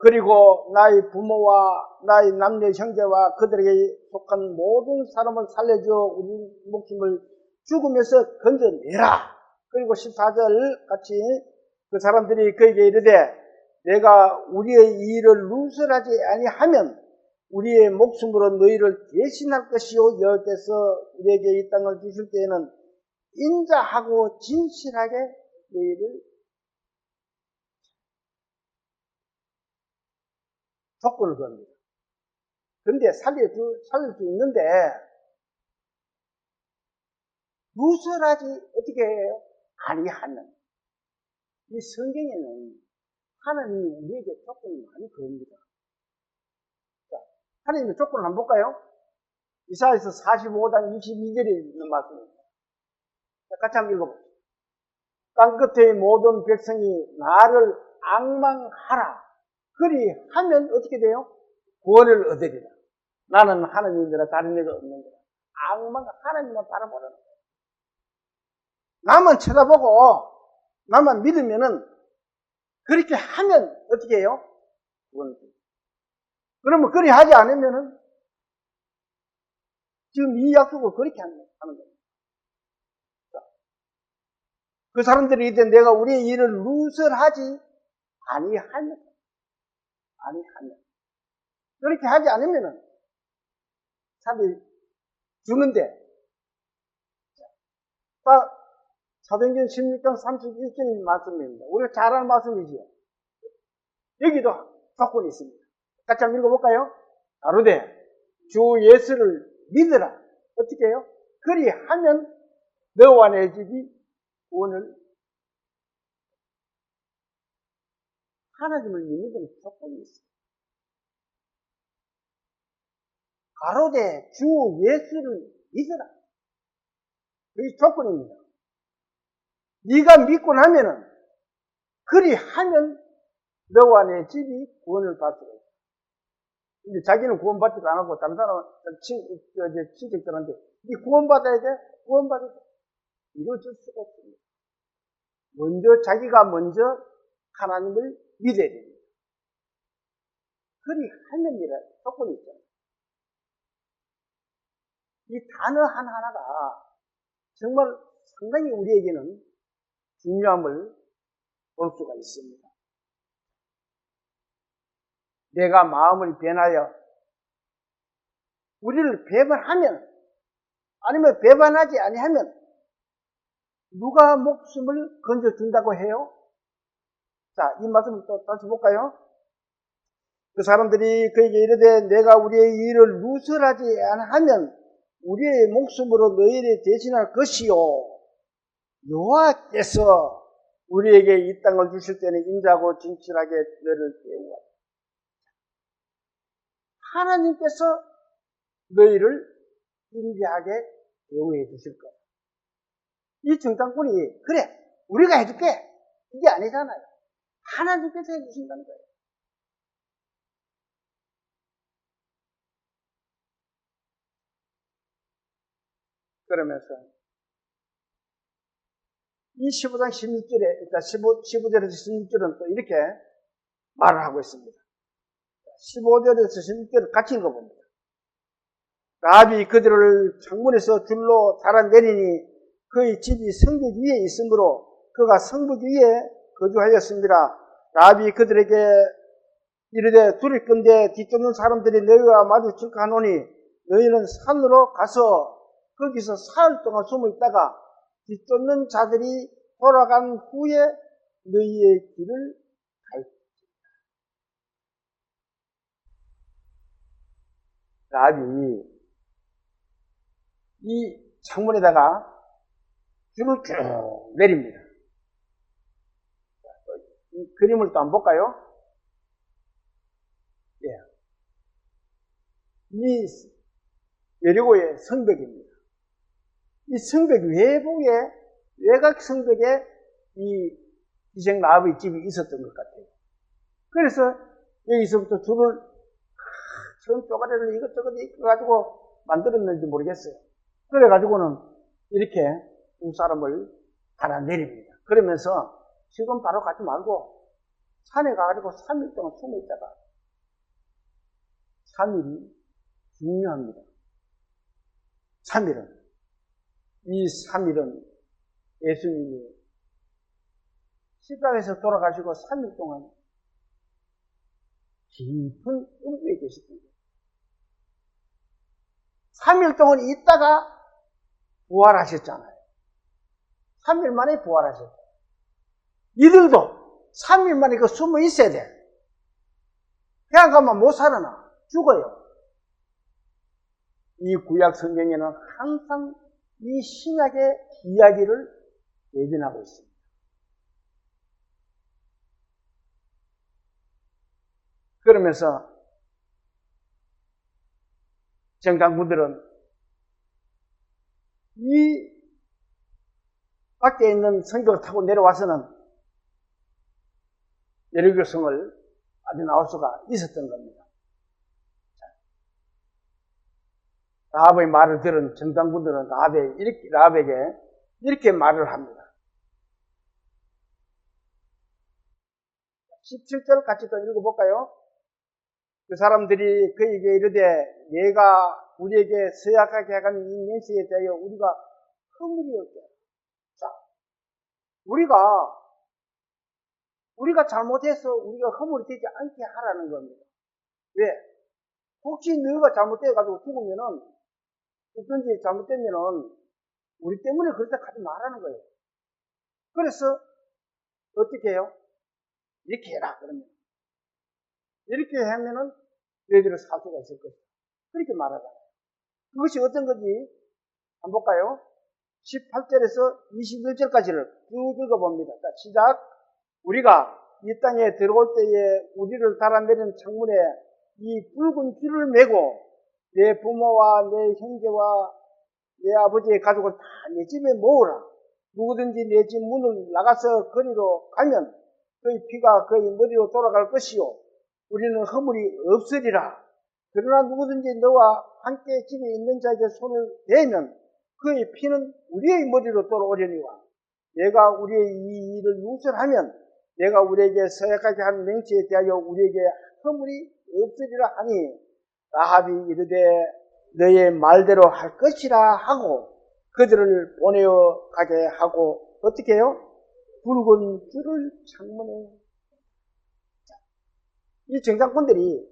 그리고 나의 부모와 나의 남녀 형제와 그들에게 속한 모든 사람을 살려줘 우리 목숨을 죽으면서 건져내라. 그리고 14절 같이 그 사람들이 그에게 이르되 내가 우리의 일을 누설하지 아니하면 우리의 목숨으로 너희를 대신할 것이요 여호와께서 우리에게 이 땅을 주실 때에는 인자하고 진실하게 너희를 조건을 겁니다. 그런데 살릴 수 있는데 누설하지 어떻게 해요? 아니하면 이 성경에는 하나님이 우리에게 조건을 많이 겁니다. 자, 하나님의 조건을 한번 볼까요? 이사야서 45장 22절에 있는 말씀입니다. 자, 같이 한번 읽어봅시다. 땅끝의 모든 백성이 나를 앙망하라. 그리하면 어떻게 돼요? 구원을 얻으리라. 나는 하나님이라 다른 데가 없는 거야. 앙망 하나님만 바라보는 거야. 나만 쳐다보고 나만 믿으면은 그렇게 하면 어떻게 해요? 구원을 얻으리라. 그러면 그리 하지 않으면은 지금 이 약속을 그렇게 하는 거예요. 그 사람들이 이때 내가 우리의 일을 누설하지 아니하면 그렇게 하지 않으면은 사람들이 주는데 사도행전 16장 31절 말씀입니다. 우리가 잘 아는 말씀이지요. 여기도 조건이 있습니다. 같이 한번 읽어볼까요? 가로되 주 예수를 믿으라. 어떻게 해요? 그리하면 너와 내 집이 구원을 하나님을 믿는 데는 조건이 있어요. 가로되 주 예수를 믿으라. 그게 조건입니다. 네가 믿고 나면은 그리하면 너와 내 집이 구원을 받게 돼. 근데 자기는 구원받지도 않고 다른 사람 친척들한테 네 구원받아야 돼? 구원받아야 돼? 이루어질 수가 없습니다. 자기가 먼저 하나님을 믿어야 됩니다. 그리하면이라 조건이 있잖아요. 이 단어 하나하나가 정말 상당히 우리에게는 중요함을 볼 수가 있습니다. 내가 마음을 변하여 우리를 배반하면 아니면 배반하지 아니하면 누가 목숨을 건져준다고 해요? 자, 이 말씀을 또 다시 볼까요? 그 사람들이 그에게 이르되 내가 우리의 일을 누설하지 아니하면 우리의 목숨으로 너희를 대신할 것이요 여호와께서 우리에게 이 땅을 주실 때는 인자하고 진실하게 너희를 대우하라. 하나님께서 너희를 인자하게 대우해 주실 거야. 이 정탐꾼이 그래 우리가 해줄게 이게 아니잖아요. 하나님께서 해주신다는 거예요. 그러면서 이 15장 16절에, 그러니까 15절에서 16절은 또 이렇게 말을 하고 있습니다. 15절에서 16절을 같이 읽어봅니다. 라합이 그들을 창문에서 줄로 달아내리니 그의 집이 성벽 위에 있으므로 그가 성벽 위에 거주하였습니다. 라합이 그들에게 이르되 두릴 건대 뒤쫓는 사람들이 너희와 마주칠까 하노니 너희는 산으로 가서 거기서 사흘 동안 숨어 있다가 뒤쫓는 자들이 돌아간 후에 너희의 길을 갈지니라. 라합이 이 창문에다가 줄을 쭉 내립니다. 이 그림을 또 한번 볼까요? 예. 이 여리고의 성벽입니다. 이 성벽 외곽 성벽에 이 희생 라합의 집이 있었던 것 같아요. 그래서 여기서부터 줄을 전 쪼가리를 이것저것 가지고 만들었는지 모르겠어요. 그래가지고는 이렇게 두 사람을 하나 내립니다. 그러면서 지금 바로 가지 말고 산에 가가지고 3일 동안 숨어 있다가 3일이 중요합니다. 3일은 이 3일은 예수님이 십자가에서 돌아가시고 3일 동안 깊은 음부에 계셨던 거예요. 3일 동안 있다가 부활하셨잖아요. 3일 만에 부활하셨어요. 이들도 3일 만에 그 숨어 있어야 돼. 그냥 가면 못 살아나. 죽어요. 이 구약 성경에는 항상 이 신약의 이야기를 예견하고 있습니다. 그러면서 정당분들은 이 밖에 있는 성벽을 타고 내려와서는 여리고성을 아주 나올 수가 있었던 겁니다. 라합의 말을 들은 정당분들은 라합에게 이렇게 말을 합니다. 17절 같이 또 읽어볼까요? 그 사람들이 그에게 이르되 내가 우리에게 서약하게 하는 이 맹세에 대하여 우리가 허물이 없게. 자, 우리가 잘못해서 우리가 허물이 되지 않게 하라는 겁니다. 왜? 혹시 너희가 잘못돼가지고 죽든지 잘못되면은 우리 때문에 그렇다 하지 말라는 거예요. 그래서 어떻게 해요? 이렇게 해라 그러면 이렇게 하면은 너희들은 살 수가 있을 것이다. 그렇게 말하잖아요. 그것이 어떤 건지 한번 볼까요? 18절에서 21절까지를 쭉 읽어봅니다. 자, 시작. 우리가 이 땅에 들어올 때에 우리를 달아내린 창문에 이 붉은 줄을 메고 내 부모와 내 형제와 내 아버지의 가족을 다 내 집에 모으라. 누구든지 내 집 문을 나가서 거리로 가면 그의 피가 그의 머리로 돌아갈 것이요 우리는 허물이 없으리라. 그러나 누구든지 너와 함께 집에 있는 자에게 손을 대면 그의 피는 우리의 머리로 돌아오려니와 내가 우리의 이 일을 용서하면 내가 우리에게 서약하게 한 맹세에 대하여 우리에게 허물이 없으리라 하니 라합이 이르되 너의 말대로 할 것이라 하고 그들을 보내어 가게 하고 어떻게 해요? 붉은 줄을 창문에. 이 정당꾼들이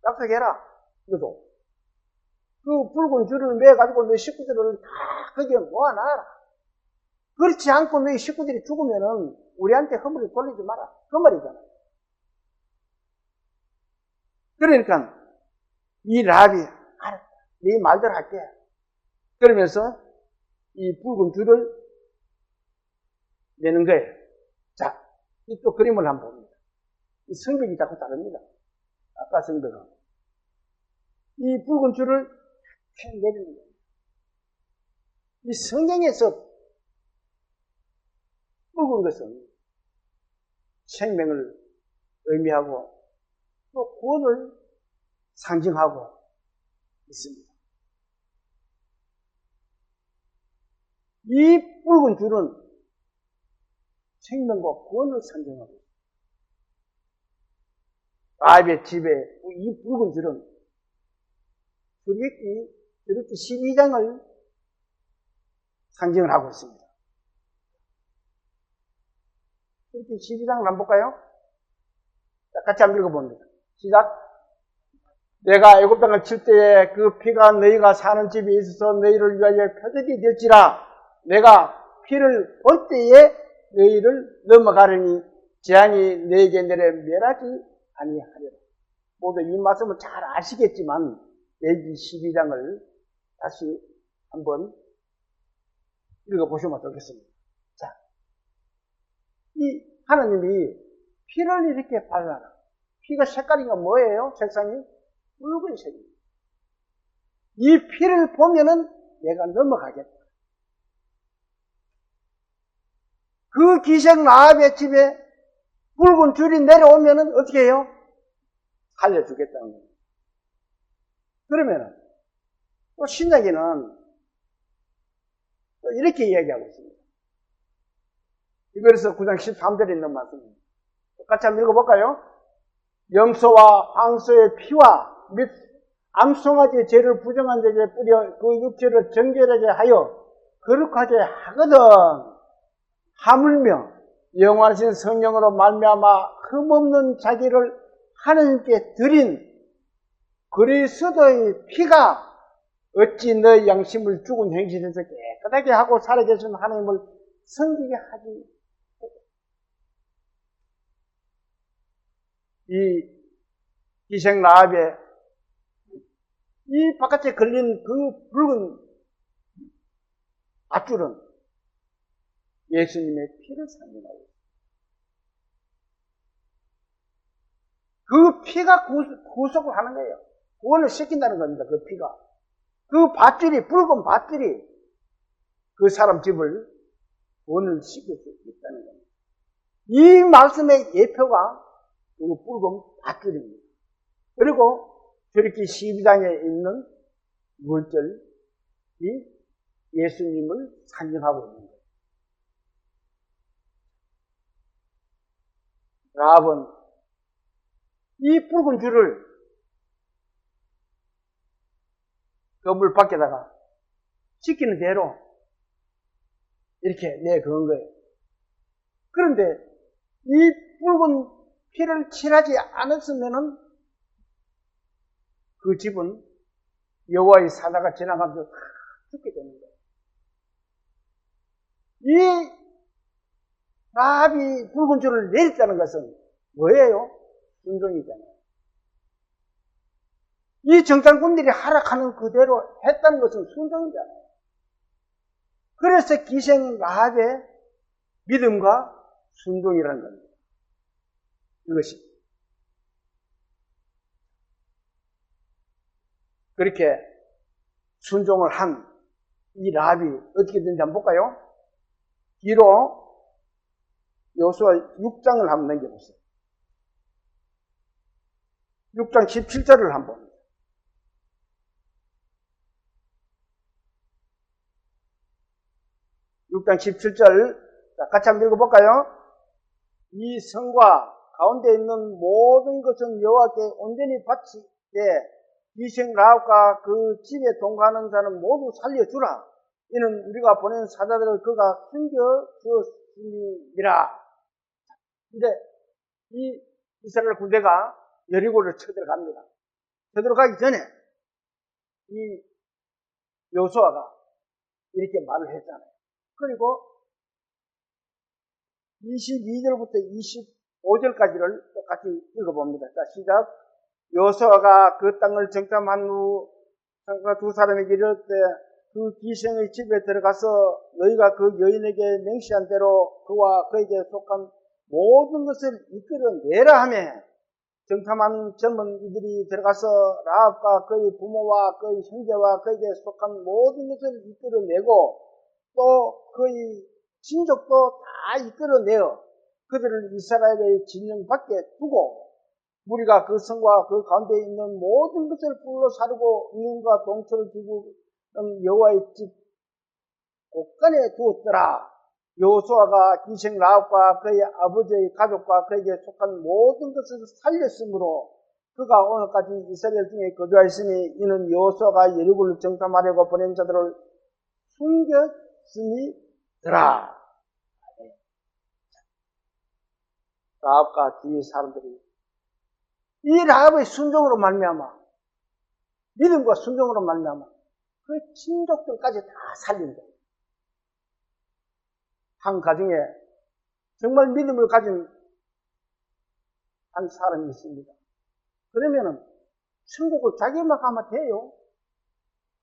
약속해라. 너도 그 붉은 줄을 매가지고 너희 식구들을 다 거기에 모아놔라. 그렇지 않고 너희 식구들이 죽으면은 우리한테 허물을 돌리지 마라. 그 말이잖아요. 그러니까 이 라합이 알았다. 네 말대로 할게. 그러면서 이 붉은 줄을 내는 거예요. 자, 이 또 그림을 한번 봅니다. 이 성벽이 자꾸 다릅니다. 아까 성벽은. 이 붉은 줄을 내리는 거예요. 이 성경에서 붉은 것은 생명을 의미하고 또 구원을 상징하고 있습니다. 이 붉은 줄은 생명과 구원을 상징하고 있습니다. 라합의 집에 이 붉은 줄은 출애굽기 12장을 상징을 하고 있습니다. 출애굽기 12장을 한번 볼까요? 같이 한번 읽어봅니다. 시작. 내가 애굽 땅을 칠 때에 그 피가 너희가 사는 집에 있어서 너희를 위하여 표적이 될지라. 내가 피를 볼 때에 너희를 넘어가려니 재앙이 너희에게 내려 멸하지 아니하리라. 모두 이 말씀을 잘 아시겠지만 레위기 12장을 다시 한번 읽어보시면 좋겠습니다. 자, 이 하나님이 피를 이렇게 발라라. 피가 색깔이가 뭐예요? 색상이 붉은색입니다. 이 피를 보면은 내가 넘어가겠다. 그 기생 라합의 집에 붉은 줄이 내려오면은 어떻게 해요? 살려주겠다는 거예요. 그러면은 또 신약에는 또 이렇게 이야기하고 있습니다. 이거에서 9장 13절에 있는 말씀입니다. 같이 한번 읽어볼까요? 염소와 황소의 피와 및 암송아지의 죄를 부정한 자에게 뿌려 그 육체를 정결하게 하여 거룩하게 하거든. 하물며 영원하신 성령으로 말미암아 흠없는 자기를 하나님께 드린 그리스도의 피가 어찌 너의 양심을 죽은 행실에서 깨끗하게 하고 살아계신 하나님을 섬기게 하지. 이 기생 라합의 이 바깥에 걸린 그 붉은 밧줄은 예수님의 피를 상징하고 있습니다. 그 피가 구속을 하는 거예요. 구원을 시킨다는 겁니다. 그 피가. 그 밧줄이, 붉은 밧줄이 그 사람 집을 구원을 시킬 수 있다는 겁니다. 이 말씀의 예표가 그 붉은 밧줄입니다. 그리고 저렇게 12장에 있는 물절이 예수님을 상징하고 있는 거예요. 라합은 이 붉은 줄을 그 물 밖에다가 시키는 대로 이렇게 내건 거예요. 그런데 이 붉은 피를 칠하지 않았으면은 그 집은 여호와의 사자가 지나가면서 다 죽게 되는 거예요. 이 라합이 붉은 줄을 내렸다는 것은 뭐예요? 순종이잖아요. 이 정탐꾼들이 하락하는 그대로 했다는 것은 순종이잖아요. 그래서 기생 라합의 믿음과 순종이라는 겁니다. 이것이. 그렇게 순종을 한 이 라합이 어떻게 되는지 한번 볼까요? 뒤로 여호수아 6장을 한번 넘겨보세요. 6장 17절을 한번 봅니다. 6장 17절 같이 한번 읽어볼까요? 이 성과 가운데 있는 모든 것은 여호와께 온전히 바치되 기생 라합과 그 집에 동거하는 자는 모두 살려주라. 이는 우리가 보낸 사자들을 그가 숨겨주었음이라. 근데 이 이스라엘 군대가 여리고를 쳐들어갑니다. 쳐들어가기 전에 이 여호수아가 이렇게 말을 했잖아요. 그리고 22절부터 25절까지를 똑같이 읽어봅니다. 자, 시작. 여호수아가 그 땅을 정탐한 후 두 사람에게 이르되 그 기생의 집에 들어가서 너희가 그 여인에게 맹세한 대로 그와 그에게 속한 모든 것을 이끌어내라 하며 정탐한 젊은 이들이 들어가서 라합과 그의 부모와 그의 형제와 그에게 속한 모든 것을 이끌어내고 또 그의 친족도 다 이끌어내어 그들을 이스라엘의 진영 밖에 두고 무리가 그 성과 그 가운데 있는 모든 것을 불로 사르고 은과 동초를 기고 여호와의 집 곳간에 두었더라. 여호수아가 기생 라합과 그의 아버지의 가족과 그에게 속한 모든 것을 살렸으므로 그가 오늘까지 이스라엘 중에 거주하였으니 이는 여호수아가 여리고를 정탐하려고 보낸 자들을 숨겼음이더라. 라합과 뒤의 사람들이 이 라합의 순종으로 말미암아, 믿음과 순종으로 말미암아 그 친족들까지 다 살린 거예요. 한 가정에 정말 믿음을 가진 한 사람이 있습니다. 그러면은 천국을 자기만 가면 돼요?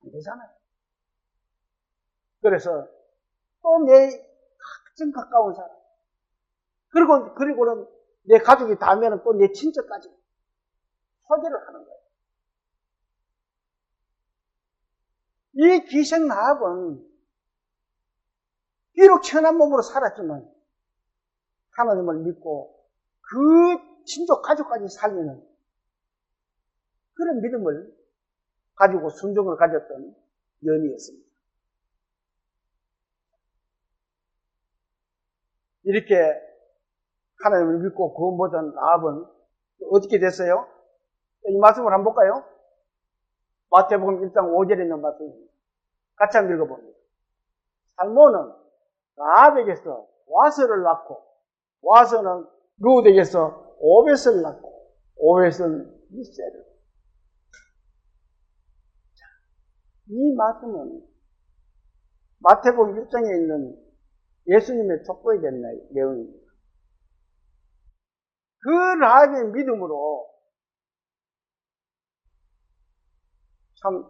안 되잖아요. 그래서 또 내 가장 가까운 사람, 그리고는 내 가족이 닿으면 또 내 친척까지 소개를 하는 거예요. 이 기생 라합은 비록 천한 몸으로 살았지만 하나님을 믿고 그 친족 가족까지 살리는 그런 믿음을 가지고 순종을 가졌던 여인이었습니다. 이렇게 하나님을 믿고 구원받은 라합은 어떻게 됐어요? 이 말씀을 한번 볼까요? 마태복음 1장 5절에 있는 말씀입니다. 같이 한번 읽어봅니다. 살모는 라합에게서 와서를 낳고, 와서는 룻에게서 오벳을 낳고, 오벳은 이세를. 이 말씀은 마태복음 1장에 있는 예수님의 족보에 대한 내용입니다. 그 라합의 믿음으로 참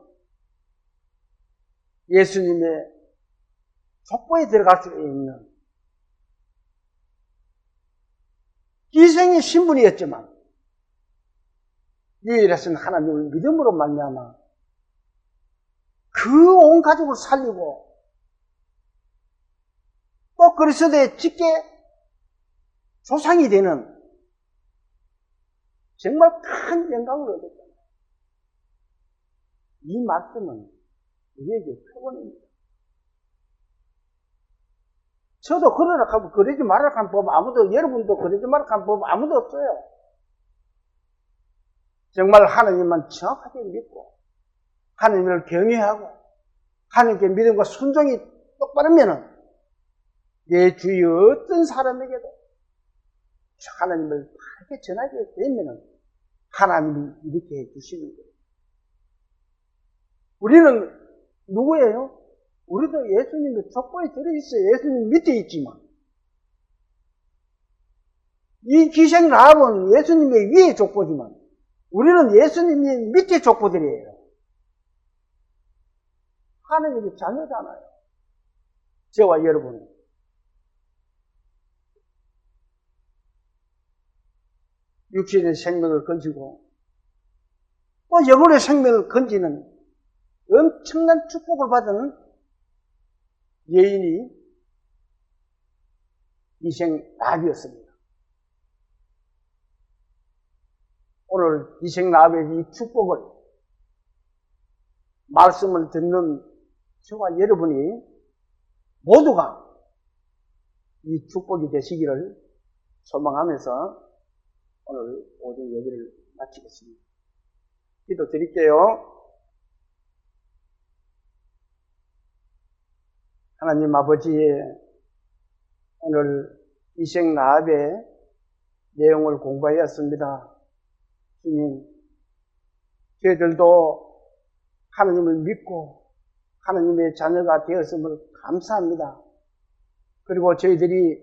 예수님의 족보에 들어갈 수 있는 기생의 신분이었지만 유일하신 하나님을 믿음으로 말미암아 그 온 가족을 살리고 또 그리스도의 직계 조상이 되는 정말 큰 영광을 얻었다. 이 말씀은 우리에게 표본입니다. 저도 그러라 하고 그러지 말라 하는 법 아무도, 여러분도 그러지 말라 하는 법 아무도 없어요. 정말 하나님만 정확하게 믿고 하나님을 경외하고 하나님께 믿음과 순종이 똑바르면은 내 주위 어떤 사람에게도 하나님을 바르게 전하게 되면은 하나님이 이렇게 해주시는 거예요. 우리는 누구예요? 우리도 예수님의 족보에 들어있어요. 예수님 밑에 있지만 이 기생 라합은 예수님의 위에 족보지만 우리는 예수님의 밑에 족보들이에요. 하나님의 자녀잖아요. 저와 여러분은. 육신의 생명을 건지고 또 영혼의 생명을 건지는 엄청난 축복을 받은 여인이 기생 라합이었습니다. 오늘 기생 라합의 이 축복을 말씀을 듣는 저와 여러분이 모두가 이 축복이 되시기를 소망하면서 오늘 오전 예배를 마치겠습니다. 기도 드릴게요. 하나님 아버지, 오늘 기생 라합의 내용을 공부하였습니다. 주님, 저희들도 하나님을 믿고 하나님의 자녀가 되었음을 감사합니다. 그리고 저희들이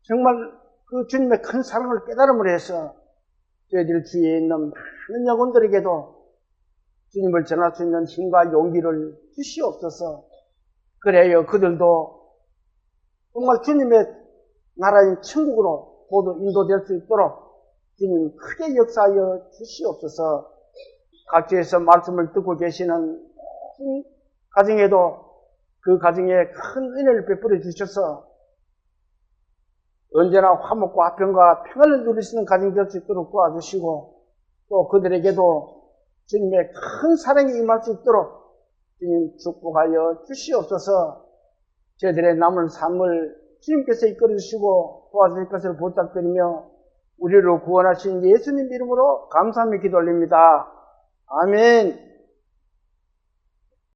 정말 그 주님의 큰 사랑을 깨달음을 해서 저희들 주위에 있는 많은 영혼들에게도 주님을 전할 수 있는 힘과 용기를 주시옵소서. 그래요, 그들도 정말 주님의 나라인 천국으로 모두 인도될 수 있도록 주님 크게 역사하여 주시옵소서. 각지에서 말씀을 듣고 계시는 가정에도 그 가정에 큰 은혜를 베풀어 주셔서 언제나 화목과 화평과 평안을 누릴 수 있는 가정이 될 수 있도록 도와주시고 또 그들에게도 주님의 큰 사랑이 임할 수 있도록 주님 축복하여 주시옵소서. 저희들의 남은 삶을 주님께서 이끌어 주시고 도와주실 것을 부탁드리며 우리를 구원하신 예수님 이름으로 감사하며 기도 올립니다. 아멘.